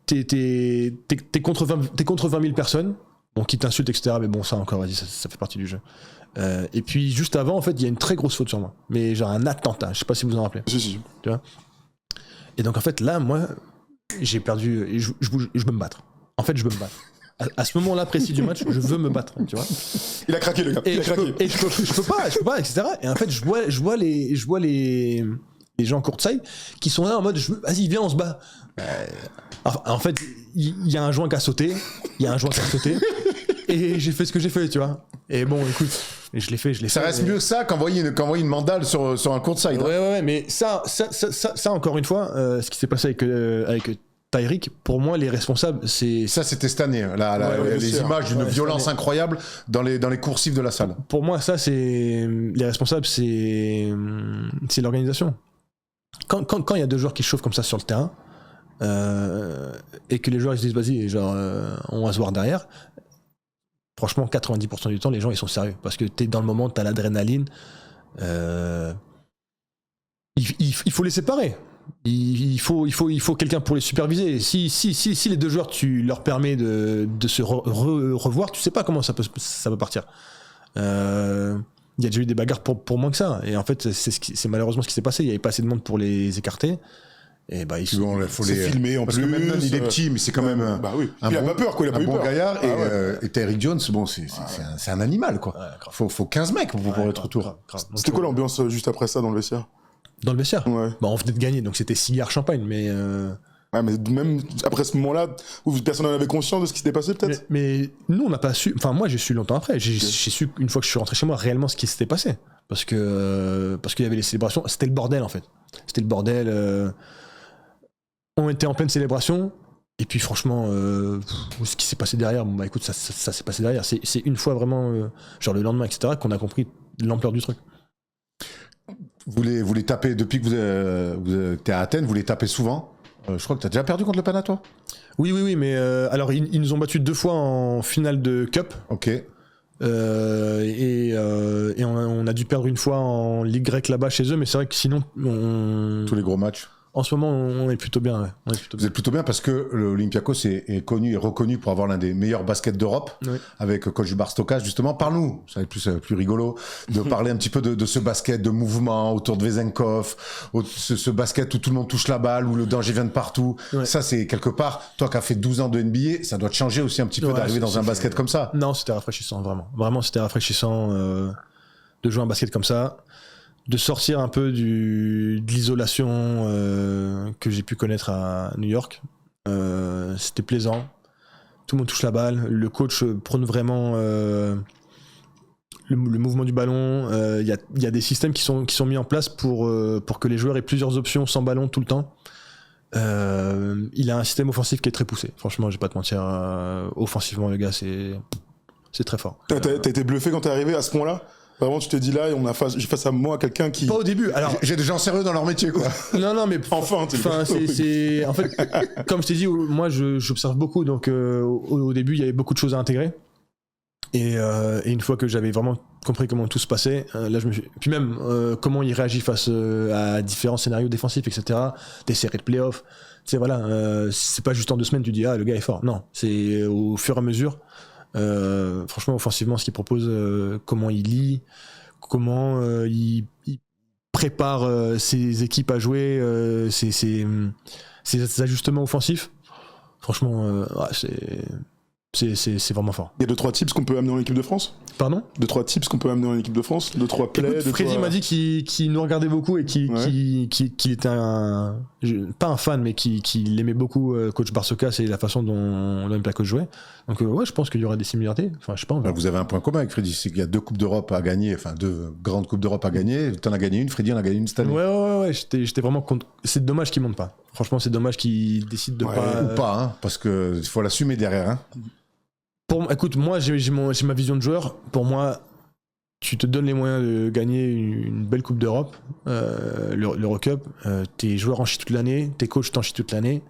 T'es contre 20 000 personnes, bon, qui t'insultent, etc., mais bon, ça encore, vas-y, ça fait partie du jeu. Et puis juste avant, en fait, il y a une très grosse faute sur moi, mais genre un attentat, je sais pas si vous en rappelez. Si. Tu vois. Et donc en fait là, moi j'ai perdu, et je veux me battre. En fait, je veux me battre. À ce moment-là précis du match, je veux me battre, tu vois. Il a craqué, le gars. Et je peux pas, etc. Et en fait, je vois les gens courtside qui sont là en mode, vas-y, viens, on se bat. En fait, il y a un joint qui a sauté, et j'ai fait ce que j'ai fait, tu vois. Et bon, écoute, je l'ai fait. Ça reste mieux ça qu'envoyer une mandale sur un courtside. Ouais, mais ça encore une fois, ce qui s'est passé avec Tyreek, pour moi, les responsables, c'est... Ça, c'était cette année, les images d'une violence incroyable dans les coursives de la salle. Pour moi, ça, c'est... Les responsables, c'est l'organisation. Quand il y a deux joueurs qui se chauffent comme ça sur le terrain, et que les joueurs ils se disent, vas-y, genre, on va se voir derrière, franchement, 90% du temps, les gens, ils sont sérieux. Parce que t'es dans le moment, t'as l'adrénaline. Il faut les séparer. Il faut quelqu'un pour les superviser. Si les deux joueurs, tu leur permets de se revoir, tu sais pas comment ça peut partir. Il y a déjà eu des bagarres pour moins que ça. Et en fait, c'est malheureusement ce qui s'est passé. Il y avait pas assez de monde pour les écarter. Et bah, faut les filmer en parce plus. Parce que même il est petit, mais c'est quand même il a pas peur, quoi. Il a pas eu peur. Gaillard. Et Tyreek Jones, bon, c'est un animal, quoi. Ouais, faut 15 mecs pour être autour. C'était quoi l'ambiance juste après ça dans le vestiaire? Dans le vestiaire, ouais. Bah, on venait de gagner, donc c'était cigare champagne, mais... Ouais, mais même après ce moment-là, personne n'en avait conscience de ce qui s'était passé, peut-être. Mais nous, on n'a pas su... Enfin, moi, j'ai su longtemps après. J'ai su, une fois que je suis rentré chez moi, réellement ce qui s'était passé. Parce qu'il y avait les célébrations. C'était le bordel, en fait. C'était le bordel. On était en pleine célébration. Et puis, franchement, ce qui s'est passé derrière, bon, bah écoute, ça s'est passé derrière. C'est une fois vraiment, genre le lendemain, etc., qu'on a compris l'ampleur du truc. Vous les tapez, depuis que vous êtes à Athènes, vous les tapez souvent. Je crois que tu as déjà perdu contre le Panathinaikos. Oui, mais alors ils nous ont battus 2 fois en finale de Cup. Ok. Et on a dû perdre une fois en Ligue grecque là-bas chez eux, mais c'est vrai que sinon... Tous les gros matchs. En ce moment, on est plutôt bien. Ouais. Vous êtes plutôt bien parce que l'Olympiakos est connu et reconnu pour avoir l'un des meilleurs baskets d'Europe, avec coach Barstokas, justement. Parle-nous, ça va être plus rigolo, de parler un petit peu de ce basket, de mouvement autour de Vezenkov, ce basket où tout le monde touche la balle, où le danger vient de partout. Ouais. Ça, c'est quelque part, toi qui as fait 12 ans de NBA, ça doit te changer aussi un petit peu d'arriver dans un basket comme ça. Non, c'était rafraîchissant, vraiment. Vraiment, c'était rafraîchissant de jouer un basket comme ça. De sortir un peu de l'isolation que j'ai pu connaître à New York. C'était plaisant. Tout le monde touche la balle. Le coach prône vraiment le mouvement du ballon. Il y a des systèmes qui sont mis en place pour que les joueurs aient plusieurs options sans ballon tout le temps. Il a un système offensif qui est très poussé. Franchement, je vais pas te mentir. Offensivement, le gars, c'est très fort. T'as été bluffé quand t'es arrivé à ce point-là ? Vraiment, tu t'es dit là, j'ai face à moi quelqu'un qui... Pas au début. Alors, j'ai des gens sérieux dans leur métier, quoi. Non, mais... enfin, c'est... En fait, comme je t'ai dit, moi, j'observe beaucoup. Donc, au début, il y avait beaucoup de choses à intégrer. Et une fois que j'avais vraiment compris comment tout se passait, là, je me suis... Puis même, comment il réagit face à différents scénarios défensifs, etc. Des séries de playoffs. Tu sais, voilà, c'est pas juste en 2 semaines, tu dis, ah, le gars est fort. Non, c'est au fur et à mesure... franchement, offensivement, ce qu'il propose, comment il lit, comment il prépare ses équipes à jouer, ses ajustements offensifs, franchement, c'est vraiment fort. Il y a 2-3 tips qu'on peut amener dans l'équipe de France ? Pardon ? 2-3 tips qu'on peut amener dans l'équipe de France ? 2-3 plays ? Freddy m'a dit qu'il nous regardait beaucoup et qu'il était pas un fan, mais qu'il aimait beaucoup coach Barstokas et la façon dont l'Olympiakos jouait. Donc ouais, je pense qu'il y aura des similarités. Enfin, je sais pas. Vous avez un point commun avec Freddy, c'est qu'il y a 2 Coupes d'Europe à gagner, enfin 2 grandes Coupes d'Europe à gagner. Tu en as gagné une, Freddy en a gagné une cette année. Ouais, j'étais vraiment contre. C'est dommage qu'il monte pas. Franchement, c'est dommage qu'il décide de pas... Ou pas, hein, parce qu'il faut l'assumer derrière. Hein. Écoute, moi j'ai ma vision de joueur. Pour moi, tu te donnes les moyens de gagner une belle Coupe d'Europe, l'Eurocup. Tes joueurs en chient toute l'année, tes coachs t'en chient toute l'année.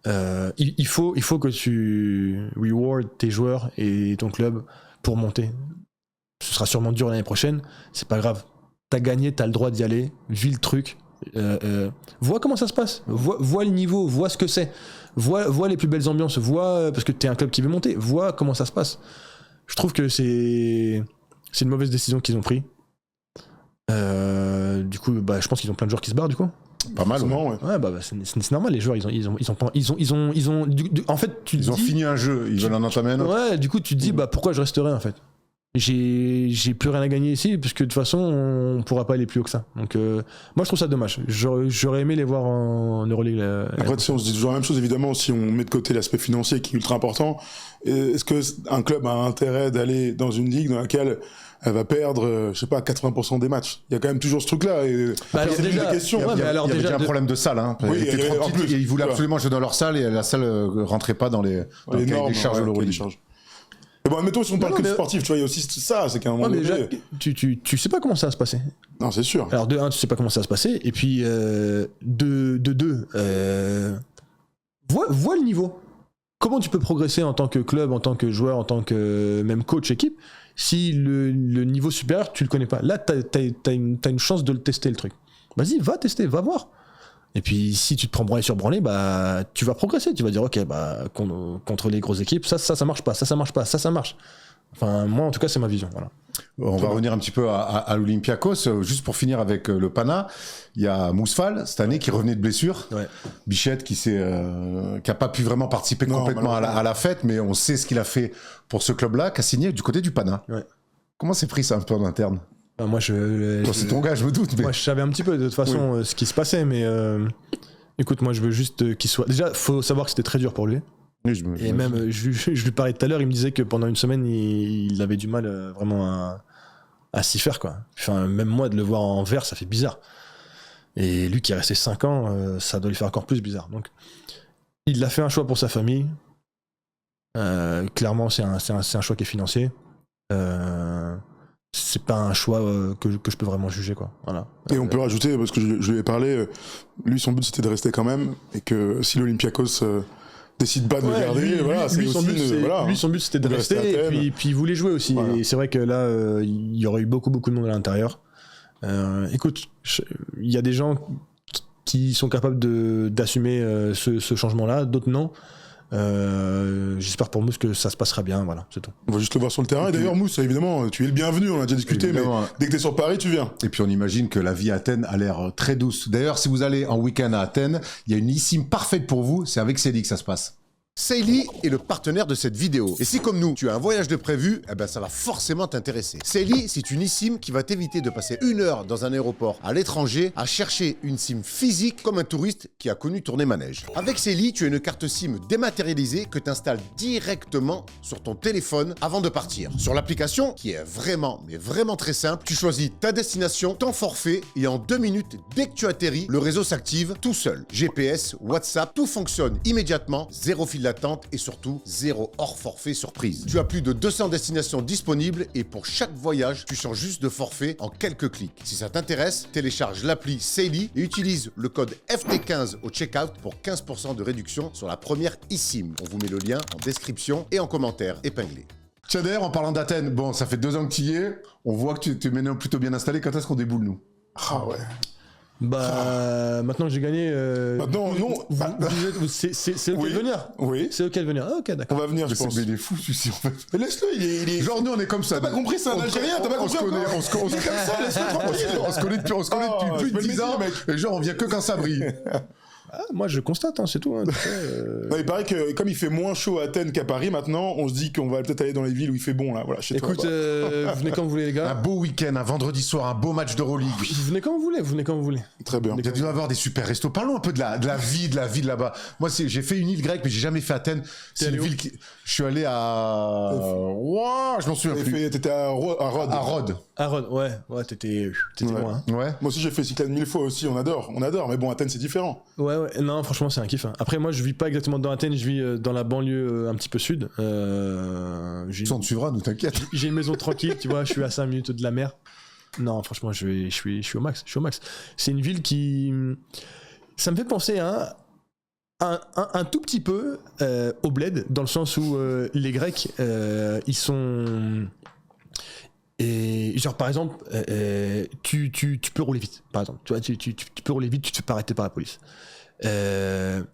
Il faut que tu reward tes joueurs et ton club pour monter. Ce sera sûrement dur l'année prochaine, c'est pas grave. T'as gagné, t'as le droit d'y aller, vis le truc. Vois comment ça se passe, vois le niveau, vois ce que c'est, vois les plus belles ambiances, parce que t'es un club qui veut monter, vois comment ça se passe. Je trouve que c'est une mauvaise décision qu'ils ont pris. Du coup, je pense qu'ils ont plein de joueurs qui se barrent du coup. Pas mal, ouais. C'est normal, les joueurs, en fait, ils ont fini un jeu, ils veulent en entamer un autre. Ouais, du coup, tu te dis, pourquoi je resterai en fait? J'ai plus rien à gagner ici, parce que de toute façon, on pourra pas aller plus haut que ça. Donc, moi, je trouve ça dommage. J'aurais aimé les voir en Euroleague. Après, si on se dit toujours la même chose, évidemment, si on met de côté l'aspect financier qui est ultra important, est-ce qu'un club a intérêt d'aller dans une ligue dans laquelle elle va perdre, je sais pas, 80% des matchs? Il y a quand même toujours ce truc-là. C'est déjà la question. Il y avait déjà un problème de salle. Hein. Oui, ils voulaient absolument jouer dans leur salle et la salle rentrait pas dans les normes, charges de l'Euroleague. Bon, admettons, si on parle que de sportif, tu vois, il y a aussi ça, c'est qu'à un moment donné... déjà, tu sais pas comment ça va se passer. Non, c'est sûr. Alors, de 1, tu sais pas comment ça va se passer, et puis, de 2, vois le niveau. Comment tu peux progresser en tant que club, en tant que joueur, en tant que même coach équipe, si le niveau supérieur, tu le connais pas. Là, t'as une chance de le tester, le truc. Vas-y, va tester, va voir. Et puis, si tu te prends branlé sur branlé, tu vas progresser. Tu vas dire, ok, contre les grosses équipes, ça marche pas, ça marche pas, ça marche. Enfin, moi, en tout cas, c'est ma vision. Voilà. On va revenir un petit peu à l'Olympiakos. Juste pour finir avec le Pana, il y a Mousfal, cette année, qui revenait de blessure. Ouais. Bichette, qui a pas pu vraiment participer complètement à la fête, mais on sait ce qu'il a fait pour ce club-là, qui a signé du côté du Pana. Ouais. Comment c'est pris ça un peu en interne? Moi, c'est ton gars, je me doute. Mais... Moi, je savais un petit peu de toute façon ce qui se passait, mais écoute, moi, je veux juste qu'il soit. Déjà, faut savoir que c'était très dur pour lui. Oui, je lui parlais tout à l'heure, il me disait que pendant une semaine, il avait du mal vraiment à s'y faire, quoi. Enfin, même moi, de le voir en vert, ça fait bizarre. Et lui qui est resté 5 ans, ça doit lui faire encore plus bizarre. Donc, il a fait un choix pour sa famille. Clairement, c'est un choix qui est financier. C'est pas un choix que je peux vraiment juger, quoi. Voilà. Et on peut rajouter, parce que je lui ai parlé, lui son but c'était de rester quand même, et que si l'Olympiakos décide pas de le garder, lui son but c'était de rester, et puis il voulait jouer aussi. Voilà. Et c'est vrai que là, il y aurait eu beaucoup de monde à l'intérieur. Écoute, il y a des gens qui sont capables d'assumer ce changement-là, d'autres non. J'espère pour Mousse que ça se passera bien, voilà, c'est tout. On va juste le voir sur le terrain. Et d'ailleurs, Mousse, évidemment, tu es le bienvenu, on a déjà discuté, évidemment. Mais dès que t'es sur Paris, tu viens. Et puis on imagine que la vie à Athènes a l'air très douce. D'ailleurs, si vous allez en week-end à Athènes, il y a une eSIM parfaite pour vous, c'est avec Célie que ça se passe. Saily est le partenaire de cette vidéo. Et si comme nous, tu as un voyage de prévu, eh ben ça va forcément t'intéresser. Saily, c'est une eSIM qui va t'éviter de passer 1 heure dans un aéroport à l'étranger à chercher une SIM physique comme un touriste qui a connu tourner manège. Avec Saily, tu as une carte SIM dématérialisée que tu installes directement sur ton téléphone avant de partir. Sur l'application, qui est vraiment, mais vraiment très simple, tu choisis ta destination, ton forfait et en 2 minutes, dès que tu atterris, le réseau s'active tout seul. GPS, WhatsApp, tout fonctionne immédiatement, 0 fil d'attente et surtout 0 hors forfait surprise. Tu as plus de 200 destinations disponibles et pour chaque voyage, tu changes juste de forfait en quelques clics. Si ça t'intéresse, télécharge l'appli Saily et utilise le code FT15 au checkout pour 15% de réduction sur la première eSIM. On vous met le lien en description et en commentaire épinglé. Tiens d'ailleurs, en parlant d'Athènes, bon, ça fait 2 ans que tu y es, on voit que tu es maintenant plutôt bien installé. Quand est-ce qu'on déboule, nous? Ah ouais. Maintenant que j'ai gagné. Maintenant, non. C'est ok de venir. Oui. C'est ok de venir. Ah, ok, d'accord. On va venir, je pense. Mais il est fou, celui-ci, en fait. Mais laisse-le, il est. Genre, nous, on est comme ça. T'as pas compris, c'est un Algérien, t'as pas compris. On se connaît comme ça, laisse-le tranquille. On se connaît depuis plus de 10 ans. Et genre, on vient que quand ça brille. Ah, moi, je constate, c'est tout. Non, il paraît que comme il fait moins chaud à Athènes qu'à Paris maintenant, on se dit qu'on va peut-être aller dans les villes où il fait bon, là. Voilà, chez Écoute, toi. Vous venez quand vous voulez, les gars. Un beau week-end, un vendredi soir, un beau match d'Euroleague. Vous venez quand vous voulez, Très bien. Il y a dû avoir des super restos. Parlons un peu de la vie de là-bas. Moi, j'ai fait une île grecque, mais j'ai jamais fait Athènes. C'est une ville qui... Je suis allé à... Ouah, je m'en souviens plus. T'étais à Rhodes. À Rhodes, ouais, t'étais loin. Ouais. Moi aussi, j'ai fait Cyclades 1000 fois aussi, on adore. Mais bon, Athènes, c'est différent. Ouais, non, franchement, c'est un kiff. Après, moi, je vis pas exactement dans Athènes, je vis dans la banlieue un petit peu sud. Ça, on te suivra, nous, t'inquiète. J'ai une maison tranquille, tu vois, je suis à 5 minutes de la mer. Non, franchement, je suis au max. C'est une ville qui... Ça me fait penser à un tout petit peu au bled, dans le sens où les Grecs, ils sont... Et genre par exemple, tu peux rouler vite, par exemple. Tu vois, tu peux rouler vite, tu te fais pas arrêter par la police. Le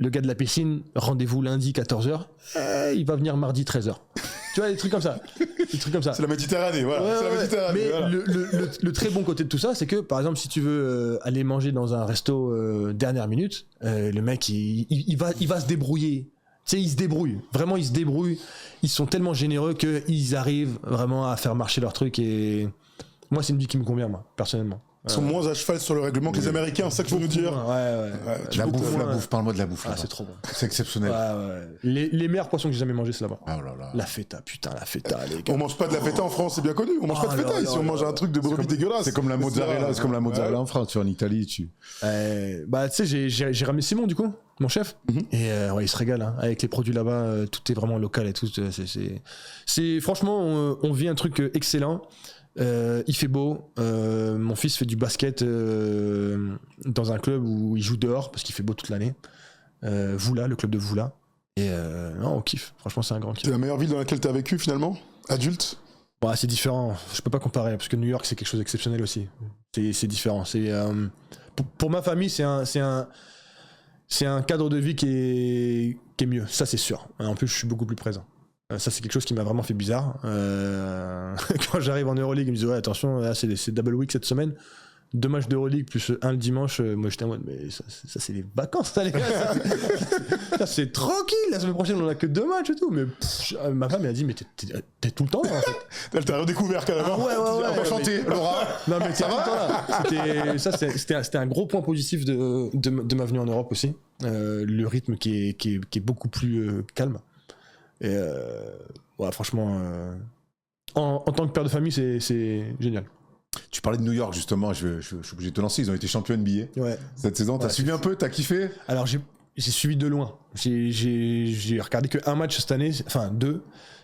gars de la piscine, rendez-vous lundi 14h, il va venir mardi 13h. Tu vois, des trucs comme ça. C'est la Méditerranée, voilà. Ouais, c'est la Méditerranée, mais voilà. le très bon côté de tout ça, c'est que par exemple, si tu veux aller manger dans un resto dernière minute, le mec, il va se débrouiller. Tu sais, ils se débrouillent. Vraiment, ils se débrouillent. Ils sont tellement généreux qu'ils arrivent vraiment à faire marcher leur truc. Et moi, c'est une vie qui me convient, moi, personnellement. Ils sont moins à cheval sur le règlement que les Américains, c'est ça que tu veux nous dire? Ouais. La bouffe, parle-moi de la bouffe. Ah, c'est trop bon. C'est exceptionnel. Ouais. Les meilleurs poissons que j'ai jamais mangés, c'est là-bas. Oh là là. La feta, les gars. On mange pas de la feta en France, c'est bien connu. On mange pas de feta ici, on mange un truc de brebis dégueulasse. C'est comme la mozzarella, en France, tu vois, en Italie, tu sais, j'ai ramené Simon, du coup, mon chef. Et il se régale, hein. Avec les produits là-bas, tout est vraiment local et tout. C'est franchement, on vit un truc excellent. Il fait beau. Mon fils fait du basket dans un club où il joue dehors parce qu'il fait beau toute l'année. Voula, le club de Voula. Et non, on kiffe. Franchement, c'est un grand kiff. C'est la meilleure ville dans laquelle t'as vécu finalement, adulte? Ouais, c'est différent. Je peux pas comparer parce que New York, c'est quelque chose d'exceptionnel aussi. C'est différent. C'est pour ma famille, c'est un cadre de vie qui est mieux. Ça, c'est sûr. En plus, je suis beaucoup plus présent. Ça, c'est quelque chose qui m'a vraiment fait bizarre. Quand j'arrive en Euroleague, ils me disent ouais, attention, là, c'est double week cette semaine. 2 matchs d'Euroleague plus un le dimanche. Moi, j'étais en mode, mais ça c'est les vacances, ça, les gars. Ça, c'est tranquille. La semaine prochaine, on a que 2 matchs et tout. Mais ma femme, elle a dit, mais t'es tout le temps là, en fait. Elle t'a redécouvert carrément. Ouais. On va chanter, Laura. Non, mais t'es tout le temps là. C'était un gros point positif de ma venue en Europe aussi. Le rythme qui est beaucoup plus calme. Et ouais, franchement, en tant que père de famille, c'est génial. Tu parlais de New York, justement, je suis obligé de te lancer. Ils ont été champions NBA cette saison. T'as suivi un peu, t'as kiffé? Alors, j'ai suivi de loin. J'ai regardé qu'un match cette année, enfin 2.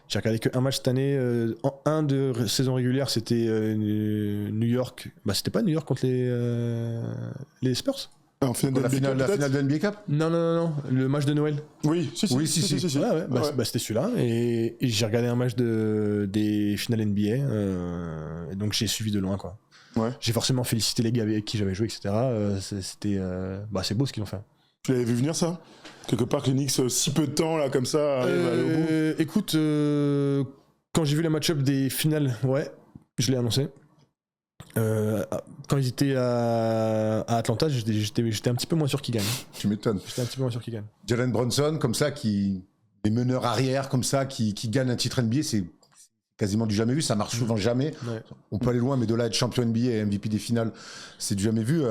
J'ai regardé qu'un match cette année. En 1 de saison régulière, c'était New York. Bah, c'était pas New York contre les Spurs? En finale la finale de NBA Cup. Non, le match de Noël. Oui, si. Ouais. Bah, c'était celui-là. Et j'ai regardé un match des finales NBA. Et donc j'ai suivi de loin, quoi. Ouais. J'ai forcément félicité les gars avec qui j'avais joué, etc. C'était, c'est beau ce qu'ils ont fait. Tu l'avais vu venir, ça ? Quelque part que les Knicks, si peu de temps, là, comme ça, arrivent à aller au bout. Écoute, quand j'ai vu le match-up des finales, ouais, je l'ai annoncé. Quand ils étaient à Atlanta, j'étais un petit peu moins sûr qu'ils gagnent. Tu m'étonnes. J'étais un petit peu moins sûr qu'ils gagnent. Jalen Brunson, comme ça, des meneurs arrière, comme ça, qui gagnent un titre NBA, c'est quasiment du jamais vu. Ça marche souvent jamais. Ouais. On peut aller loin, mais de là être champion NBA et MVP des finales, c'est du jamais vu.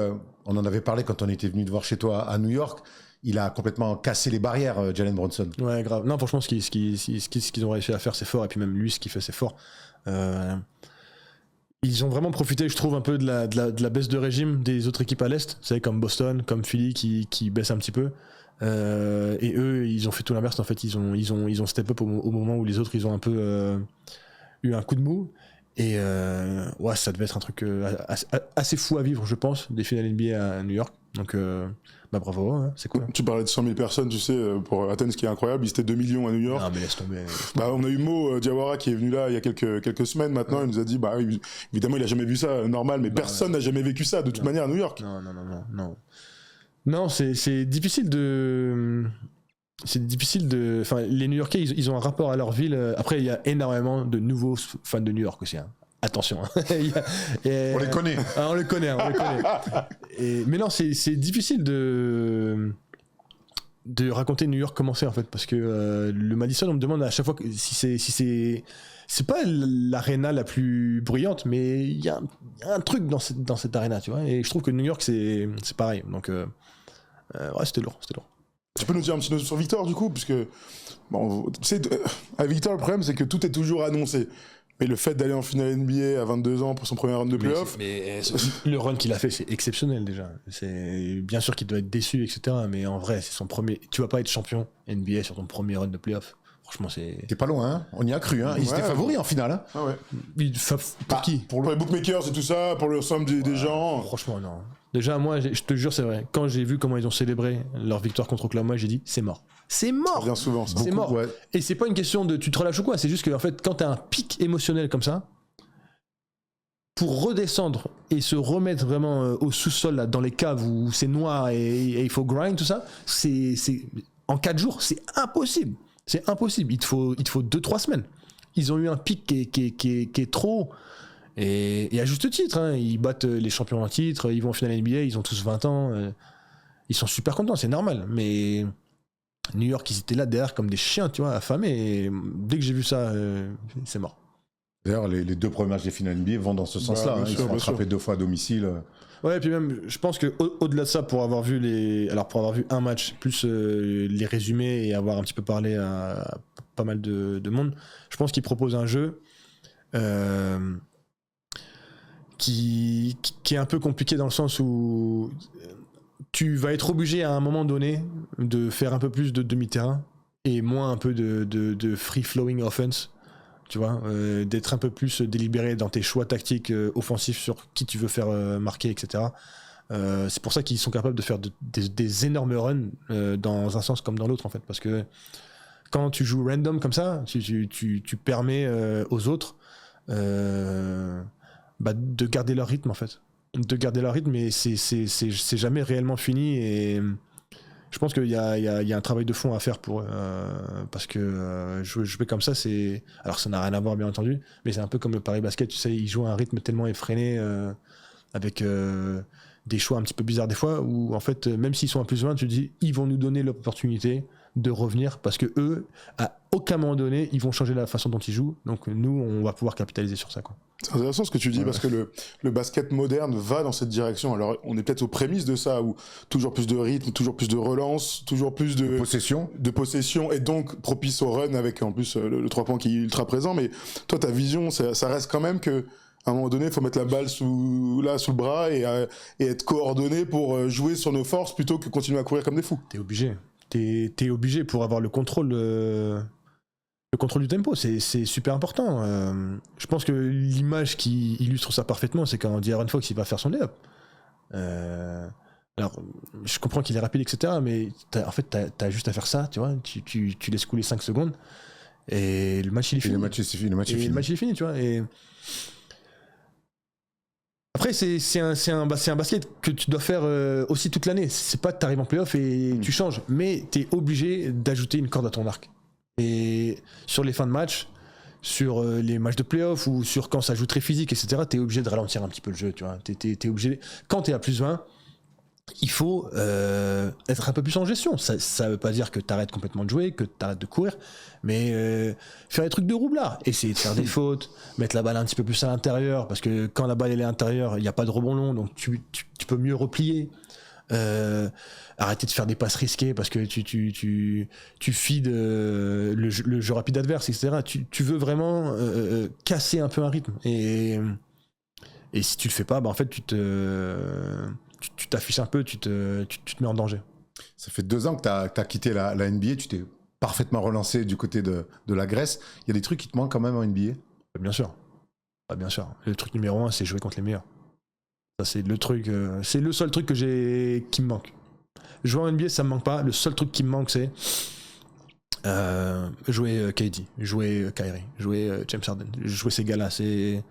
On en avait parlé quand on était venu te voir chez toi à New York. Il a complètement cassé les barrières, Jalen Brunson. Ouais, grave. Non, franchement, ce qu'ils ont réussi à faire, c'est fort. Et puis même lui, ce qu'il fait, c'est fort. Ils ont vraiment profité, je trouve, un peu de la baisse de régime des autres équipes à l'Est. Vous savez, comme Boston, comme Philly, qui baissent un petit peu. Et eux, ils ont fait tout l'inverse. En fait, ils ont step up au moment où les autres, ils ont un peu eu un coup de mou. Et ouais, ça devait être un truc assez fou à vivre, je pense, des finales NBA à New York. Donc, bravo, hein, c'est cool. Tu parlais de 100 000 personnes, tu sais, pour Athènes, ce qui est incroyable, ils étaient 2 millions à New York. Non, mais laisse tomber. On a eu Mo Diawara qui est venu là il y a quelques semaines maintenant, il nous a dit, évidemment, il a jamais vu ça, normal, mais personne n'a jamais vécu ça, de toute manière, à New York. Non, c'est difficile de... Enfin, les New-Yorkais, ils ont un rapport à leur ville. Après, il y a énormément de nouveaux fans de New York aussi, hein. Attention. On les connaît. On les connaît. Mais non, c'est difficile de raconter New York comment c'est, en fait, parce que le Madison, on me demande à chaque fois si c'est pas l'aréna la plus bruyante, mais il y a un truc dans cette aréna, tu vois. Et je trouve que New York, c'est pareil. Donc, ouais, c'était lourd. Tu peux nous dire un petit mot sur Victor, du coup, puisque tu sais, à Victor, le problème, c'est que tout est toujours annoncé. Mais le fait d'aller en finale NBA à 22 ans pour son premier run de playoff... Mais le run qu'il a fait, c'est exceptionnel déjà. C'est bien sûr qu'il doit être déçu, etc. Mais en vrai, c'est son premier... Tu vas pas être champion NBA sur ton premier run de playoff. Franchement, c'est... T'es pas loin, hein. On y a cru, hein. Ils étaient favoris en finale, hein. Ah ouais. Pour qui ? Pour les bookmakers et tout ça, pour le somme des gens. Franchement, non. Déjà, moi, je te jure, c'est vrai. Quand j'ai vu comment ils ont célébré leur victoire contre Oklahoma, j'ai dit, c'est mort. C'est mort. Bien souvent, ça. C'est mort. Ouais. Et c'est pas une question de tu te relâches ou quoi. C'est juste que, en fait, quand t'as un pic émotionnel comme ça, pour redescendre et se remettre vraiment au sous-sol, là, dans les caves où c'est noir et il faut grind, tout ça, c'est en 4 jours, c'est impossible. C'est impossible. Il te faut 2-3 semaines. Ils ont eu un pic qui est trop... Et à juste titre, hein, ils battent les champions en titre, ils vont en finale NBA, ils ont tous 20 ans, ils sont super contents, c'est normal. Mais New York, ils étaient là derrière comme des chiens, tu vois, affamés. Et dès que j'ai vu ça, c'est mort. D'ailleurs, les 2 premiers matchs des finales NBA vont dans ce sens-là. Ils sont rattrapés 2 fois à domicile. Ouais, et puis même, je pense qu'au-delà de ça, pour avoir vu un match, plus les résumés et avoir un petit peu parlé à pas mal de monde, je pense qu'ils proposent un jeu qui est un peu compliqué dans le sens où tu vas être obligé à un moment donné de faire un peu plus de demi-terrain et moins un peu de free-flowing offense, tu vois, d'être un peu plus délibéré dans tes choix tactiques offensifs sur qui tu veux faire marquer, etc. C'est pour ça qu'ils sont capables de faire des énormes runs dans un sens comme dans l'autre, en fait, parce que quand tu joues random comme ça, tu permets aux autres de garder leur rythme, en fait. De garder leur rythme, mais c'est jamais réellement fini. Et je pense qu'il y a un travail de fond à faire parce que jouer comme ça, c'est... Alors ça n'a rien à voir, bien entendu, mais c'est un peu comme le Paris Basket, tu sais, ils jouent à un rythme tellement effréné avec des choix un petit peu bizarres des fois, où en fait, même s'ils sont à plus 20, tu te dis, ils vont nous donner l'opportunité de revenir, parce que eux, à aucun moment donné, ils vont changer la façon dont ils jouent. Donc nous, on va pouvoir capitaliser sur ça, quoi. C'est intéressant ce que tu dis, parce que le basket moderne va dans cette direction. Alors on est peut-être aux prémices de ça, où toujours plus de rythme, toujours plus de relance, toujours plus de possession, et donc propice au run, avec en plus le 3 points qui est ultra présent. Mais toi, ta vision, ça reste quand même que à un moment donné, il faut mettre la balle sous le bras et être coordonné pour jouer sur nos forces plutôt que continuer à courir comme des fous. T'es obligé. T'es obligé pour avoir le contrôle du tempo. C'est super important. Je pense que l'image qui illustre ça parfaitement, c'est quand De'Aaron Fox il va faire son layup. Alors, je comprends qu'il est rapide, etc. Mais en fait, t'as juste à faire ça, tu vois. Tu laisses couler 5 secondes et le match il est fini. Le match est fini, tu vois. Et après, c'est un basket que tu dois faire aussi toute l'année. C'est pas que t'arrives en playoff et tu changes, mais t'es obligé d'ajouter une corde à ton arc. Et sur les fins de match, sur les matchs de playoff ou sur quand ça joue très physique, etc., t'es obligé de ralentir un petit peu le jeu, tu vois. T'es obligé. Quand t'es à plus 20, il faut être un peu plus en gestion. Ça veut pas dire que t'arrêtes complètement de jouer, que t'arrêtes de courir, mais faire des trucs de roublard, essayer de faire des fautes, mettre la balle un petit peu plus à l'intérieur, parce que quand la balle elle est à l'intérieur, il n'y a pas de rebond long, donc tu peux mieux replier. Arrêter de faire des passes risquées parce que tu feeds le jeu rapide adverse, etc. Tu veux vraiment casser un peu un rythme. Et si tu le fais pas, bah en fait, tu t'affiches un peu, tu te mets en danger. Ça fait 2 ans que tu as quitté la NBA, tu t'es parfaitement relancé du côté de la Grèce. Il y a des trucs qui te manquent quand même en NBA? Bien sûr. Bien sûr. Le truc numéro 1, c'est jouer contre les meilleurs. Ça, c'est le truc, c'est le seul truc qui me manque. Jouer en NBA, ça me manque pas. Le seul truc qui me manque, c'est jouer KD, jouer Kyrie, jouer James Harden, jouer ces gars-là. C'était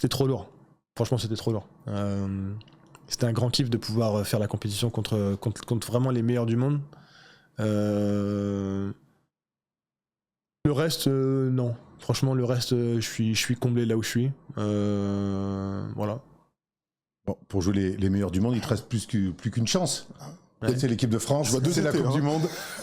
trop lourd. Franchement, c'était trop lourd. C'était un grand kiff de pouvoir faire la compétition contre vraiment les meilleurs du monde. Le reste, non. Franchement, le reste, je suis comblé là où je suis. Voilà. Bon, pour jouer les meilleurs du monde, il te reste plus qu'une chance. Ouais. C'est l'équipe de France, c'est la Coupe du Monde,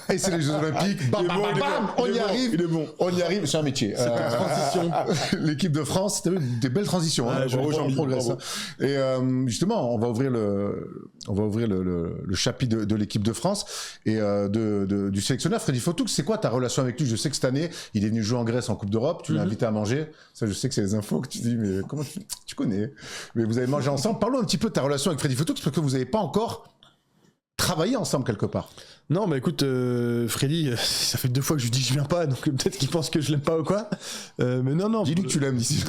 et c'est les Jeux Olympiques. Bam, bam, bam, on y arrive. Il est bon. On y arrive, c'est un métier. C'est une transition. L'équipe de France, c'était des belles transitions. Ouais, on progresse. Et justement, on va ouvrir le chapitre de l'équipe de France et du sélectionneur Freddy Fotouk. C'est quoi ta relation avec lui? Je sais que cette année, il est venu jouer en Grèce en Coupe d'Europe. Tu l'as invité à manger. Ça, je sais que c'est les infos que tu dis, mais comment tu connais? Mais vous avez mangé ensemble. Parlons un petit peu de ta relation avec Freddy Fotouk, parce que vous n'avez pas encore travailler ensemble quelque part. Non, bah écoute, Freddy, ça fait 2 fois que je lui dis que je viens pas, donc peut-être qu'il pense que je l'aime pas ou quoi. Mais non. Dis-lui que tu l'aimes ici.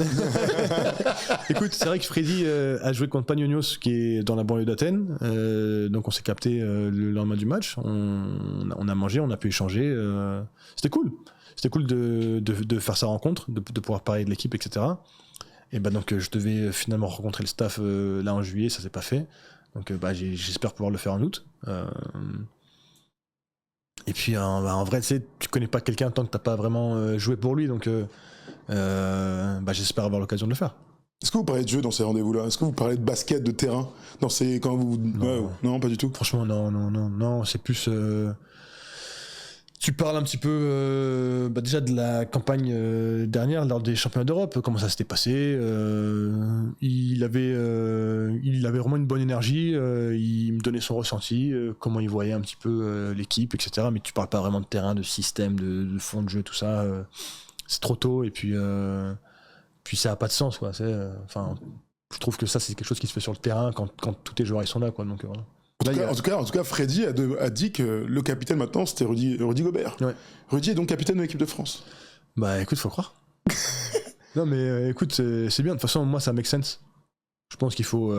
Écoute, c'est vrai que Freddy a joué contre Panionios, qui est dans la banlieue d'Athènes. Donc on s'est capté le lendemain du match. On a mangé, on a pu échanger. C'était cool. C'était cool de faire sa rencontre, de pouvoir parler de l'équipe, etc. Et bah donc je devais finalement rencontrer le staff là en juillet, ça s'est pas fait. Donc j'espère pouvoir le faire en août. Et puis en vrai, tu connais pas quelqu'un tant que t'as pas vraiment joué pour lui, donc j'espère avoir l'occasion de le faire. Est-ce que vous parlez de jeu dans ces rendez-vous-là? Est-ce que vous parlez de basket, de terrain dans ces quand vous non, pas du tout. Franchement, non, c'est plus. Tu parles un petit peu déjà de la campagne dernière lors des championnats d'Europe, comment ça s'était passé. Il avait vraiment une bonne énergie, il me donnait son ressenti, comment il voyait un petit peu l'équipe, etc. Mais tu parles pas vraiment de terrain, de système, de fond de jeu, tout ça. C'est trop tôt et puis ça a pas de sens, quoi. Je trouve que ça c'est quelque chose qui se fait sur le terrain quand tous tes joueurs ils sont là, quoi. Donc voilà. En tout cas, Freddy a dit que le capitaine maintenant c'était Rudy Gobert. Ouais. Rudy est donc capitaine de l'équipe de France. Bah écoute, faut croire. Non mais écoute, c'est bien. De toute façon, moi ça make sense. Je pense qu'il faut.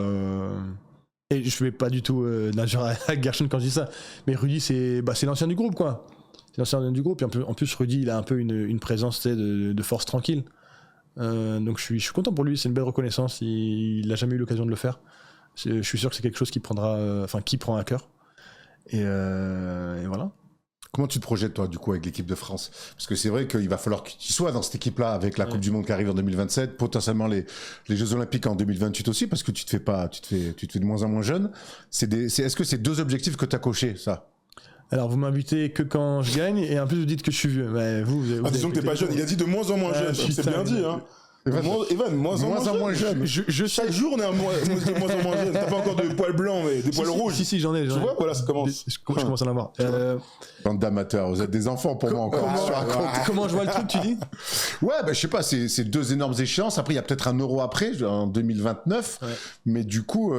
Et je fais pas du tout nageur à Gershon quand je dis ça. Mais Rudy, c'est l'ancien du groupe, quoi. C'est l'ancien du groupe. Et en plus, Rudy, il a un peu une présence de force tranquille. Donc je suis content pour lui. C'est une belle reconnaissance. Il a jamais eu l'occasion de le faire. Je suis sûr que c'est quelque chose qui prend à cœur. Et voilà. Comment tu te projettes, toi, du coup, avec l'équipe de France? Parce que c'est vrai qu'il va falloir que tu sois dans cette équipe-là avec la Coupe du Monde qui arrive en 2027, potentiellement les Jeux Olympiques en 2028 aussi, parce que tu te fais de moins en moins jeune. Est-ce que c'est 2 objectifs que tu as cochés, ça? Alors, vous m'invitez que quand je gagne, et en plus, vous dites que je suis vieux. Mais disons que t'es pas jeune. Il a dit de moins en moins jeune. C'est bien dit, hein. Evan, moins en moins jeune. Chaque jour, on est de moins en moins jeune. T'as pas encore de poils blancs, mais des poils rouges. Si, j'en ai. Tu vois, voilà, ça commence. Je commence à en avoir. Bande d'amateurs, vous êtes des enfants pour moi encore. Comment je vois le truc, tu dis? Ouais, je sais pas, c'est 2 énormes échéances. Après, il y a peut-être un Euro après, en 2029. Ouais. Mais du coup,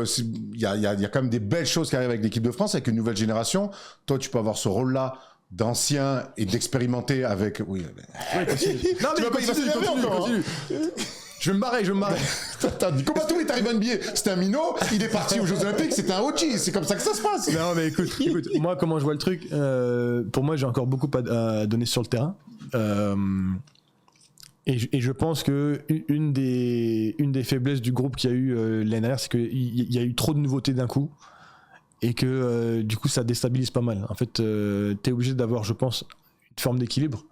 il y a quand même des belles choses qui arrivent avec l'équipe de France, avec une nouvelle génération. Toi, tu peux avoir ce rôle-là d'ancien et d'expérimenter avec... Oui, possible. Non, mais il va s'énerver encore. Je vais me barrer. Attends, Nico Batum est arrivé à NBA, c'était un minot, il est parti aux Jeux Olympiques, c'était un OG, c'est comme ça que ça se passe. Non mais écoute, moi comment je vois le truc, pour moi j'ai encore beaucoup à donner sur le terrain. Et je pense que une des faiblesses du groupe qu'il y a eu l'année dernière, c'est qu'il y a eu trop de nouveautés d'un coup et que du coup ça déstabilise pas mal. En fait, t'es obligé d'avoir, je pense, une forme d'équilibre.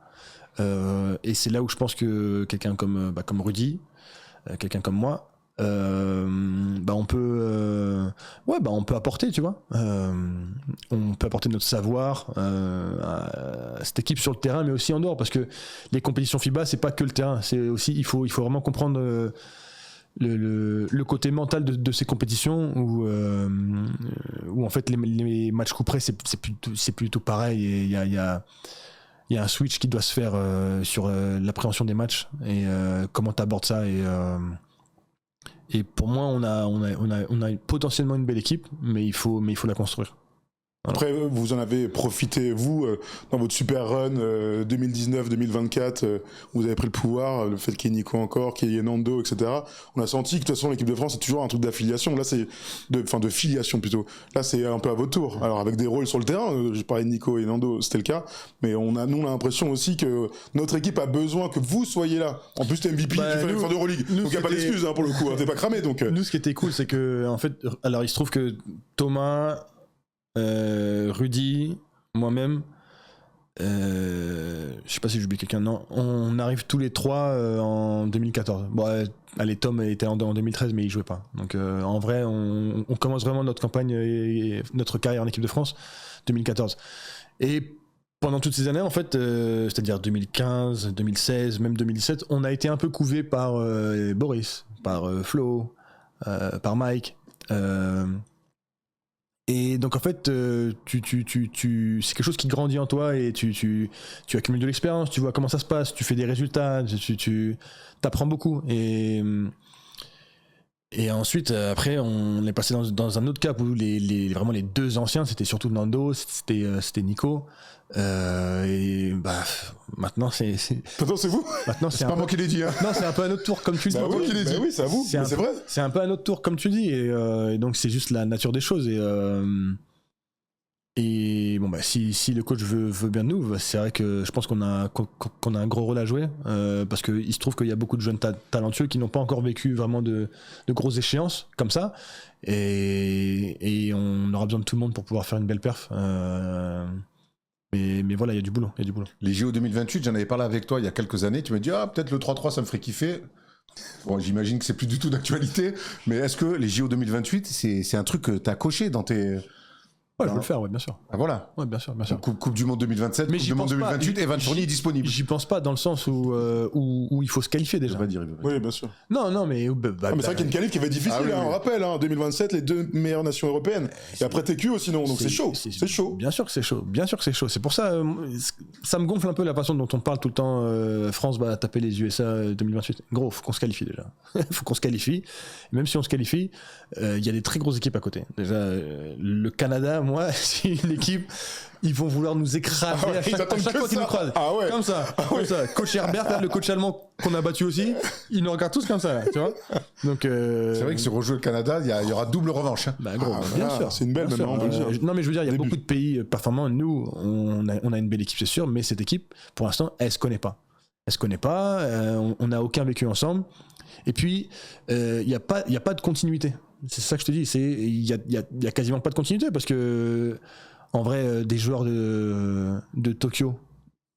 Et c'est là où je pense que quelqu'un comme Rudy, quelqu'un comme moi, on peut apporter, tu vois. On peut apporter notre savoir à cette équipe sur le terrain, mais aussi en dehors, parce que les compétitions FIBA, c'est pas que le terrain, c'est aussi il faut vraiment comprendre le côté mental de ces compétitions où en fait les matchs coup près c'est plutôt pareil, et il y a un switch qui doit se faire sur l'appréhension des matchs et comment tu abordes ça, et pour moi on a potentiellement une belle équipe, mais il faut la construire. Après, vous en avez profité, vous, dans votre super run 2019-2024, vous avez pris le pouvoir, le fait qu'il y ait Nico encore, qu'il y ait Nando, etc. On a senti que de toute façon l'équipe de France c'est toujours un truc d'affiliation. Là c'est de filiation plutôt. Là c'est un peu à votre tour. Alors avec des rôles sur le terrain, j'ai parlé de Nico et Nando, c'était le cas, mais nous on a l'impression aussi que notre équipe a besoin que vous soyez là. En plus t'es MVP, tu fais l'effort de Euroleague, donc il n'y a pas d'excuse pour le coup, t'es pas cramé donc. Nous ce qui était cool c'est que en fait, alors il se trouve que Thomas, Rudy, moi-même, je sais pas si j'oublie quelqu'un, non, on arrive tous les trois en 2014. Bon, allez, Tom était en 2013, mais il jouait pas. Donc en vrai, on commence vraiment notre campagne et notre carrière en équipe de France 2014. Et pendant toutes ces années, en fait, c'est-à-dire 2015, 2016, même 2017, on a été un peu couvé par Boris, par Flo, par Mike. Et donc en fait, c'est quelque chose qui grandit en toi et tu accumules de l'expérience, tu vois comment ça se passe, tu fais des résultats, tu apprends beaucoup. Et ensuite, après, on est passé dans un autre cap où vraiment les deux anciens, c'était surtout Nando, c'était Nico. Et maintenant c'est vous. Maintenant c'est pas moi qui l'ai dit. Hein. Non, c'est un peu un autre tour comme tu dis. C'est vous qui l'ai dit. Oui, c'est à vous. C'est vrai. C'est un peu un autre tour comme tu dis, et donc c'est juste la nature des choses. Et bon si le coach veut bien de nous, c'est vrai que je pense qu'on a un gros rôle à jouer, parce que il se trouve qu'il y a beaucoup de jeunes talentueux qui n'ont pas encore vécu vraiment de grosses échéances comme ça, et on aura besoin de tout le monde pour pouvoir faire une belle perf. Mais voilà, il y a du boulot. Les JO 2028, j'en avais parlé avec toi il y a quelques années, tu m'as dit peut-être le 3-3 ça me ferait kiffer. Bon, j'imagine que c'est plus du tout d'actualité, mais est-ce que les JO 2028 c'est un truc que t'as coché dans tes... Ouais, je veux le faire, ouais, bien sûr. Ah voilà. Ouais, bien sûr. Coupe du Monde 2027, mais Coupe du Monde 2028, Evan Fournier est disponible. J'y pense pas dans le sens où il faut se qualifier déjà. Oui, bien sûr. Non, mais... mais c'est vrai qu'il y a une qualif qui va être difficile, on rappelle, 2027, les deux meilleures nations européennes. Et après TQ sinon, donc c'est chaud. C'est chaud. Bien sûr que c'est chaud. C'est pour ça, ça me gonfle un peu la façon dont on parle tout le temps. France va taper les USA 2028. Gros, faut qu'on se qualifie déjà. Faut qu'on se qualifie. Même si on se qualifie, il y a des très grosses équipes à côté. Déjà, le Canada, moi, c'est une équipe, ils vont vouloir nous écraser à chaque fois qu'ils nous croisent. Comme ça. Coach Herbert, là, le coach allemand qu'on a battu aussi, ils nous regardent tous comme ça, là, tu vois. Donc, c'est vrai que si on rejoue le Canada, il y aura double revanche. Hein. Gros, bien sûr. C'est une belle maintenant. Non, mais je veux dire, il y a beaucoup de pays performants. Nous, on a une belle équipe, c'est sûr, mais cette équipe, pour l'instant, elle se connaît pas. On n'a aucun vécu ensemble. Et puis, il n'y a pas de continuité. C'est ça que je te dis. Il y a quasiment pas de continuité parce que, en vrai, des joueurs de Tokyo,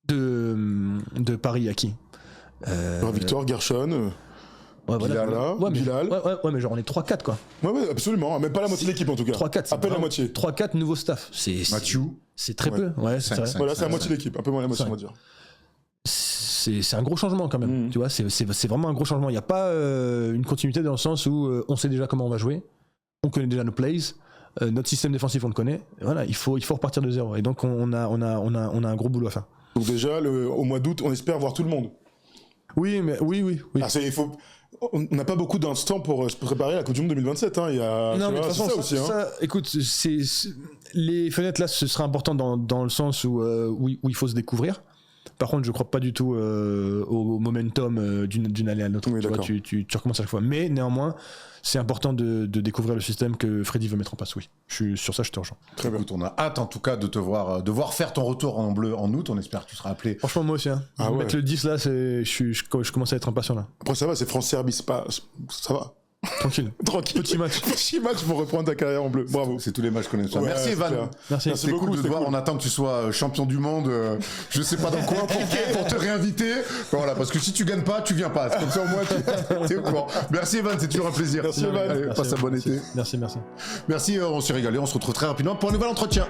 de Paris, à qui Victor, Gershon. Bilal. Mais genre on est 3-4 quoi. Ouais, absolument. Même pas la moitié de l'équipe en tout cas. 3-4. À peine la moitié. 3-4 nouveaux staff. Mathieu. C'est très peu. Ouais, c'est vrai. Voilà, c'est la moitié de l'équipe. Un peu moins la moitié, on va dire. C'est un gros changement quand même, tu vois, c'est vraiment un gros changement. Il n'y a pas une continuité dans le sens où on sait déjà comment on va jouer, on connaît déjà nos plays, notre système défensif on le connaît, et voilà, il faut repartir de zéro. Et donc on a un gros boulot à faire. Donc déjà, au mois d'août, on espère voir tout le monde. Oui. On n'a pas beaucoup d'instants pour se préparer à la Coupe du Monde 2027. Hein. Non, mais de toute façon, écoute, les fenêtres là, ce sera important dans le sens où il faut se découvrir. Par contre, je crois pas du tout au momentum d'une année à l'autre. Oui, tu recommences à chaque fois. Mais néanmoins, c'est important de découvrir le système que Freddy veut mettre en place. Oui, sur ça, je te rejoins. Très bien. Écoute, on a hâte en tout cas de voir faire ton retour en bleu en août. On espère que tu seras appelé. Franchement, moi aussi. Mettre le 10 là, je commence à être impatient là. Après, ça va, c'est France-Serbie, ça va. Tranquille. Petit match pour reprendre ta carrière en bleu. Bravo. C'est tous les matchs qu'on aime ça. Merci Evan. Merci C'est cool de te voir. On attend que tu sois champion du monde. Je sais pas dans quoi pour te réinviter. Voilà, parce que si tu gagnes pas, tu viens pas. C'est comme ça au moins t'es au courant. Merci Evan, c'est toujours un plaisir. Merci Evan. Allez, passe un bon été. Merci. Merci, on s'est régalé. On se retrouve très rapidement pour un nouvel entretien.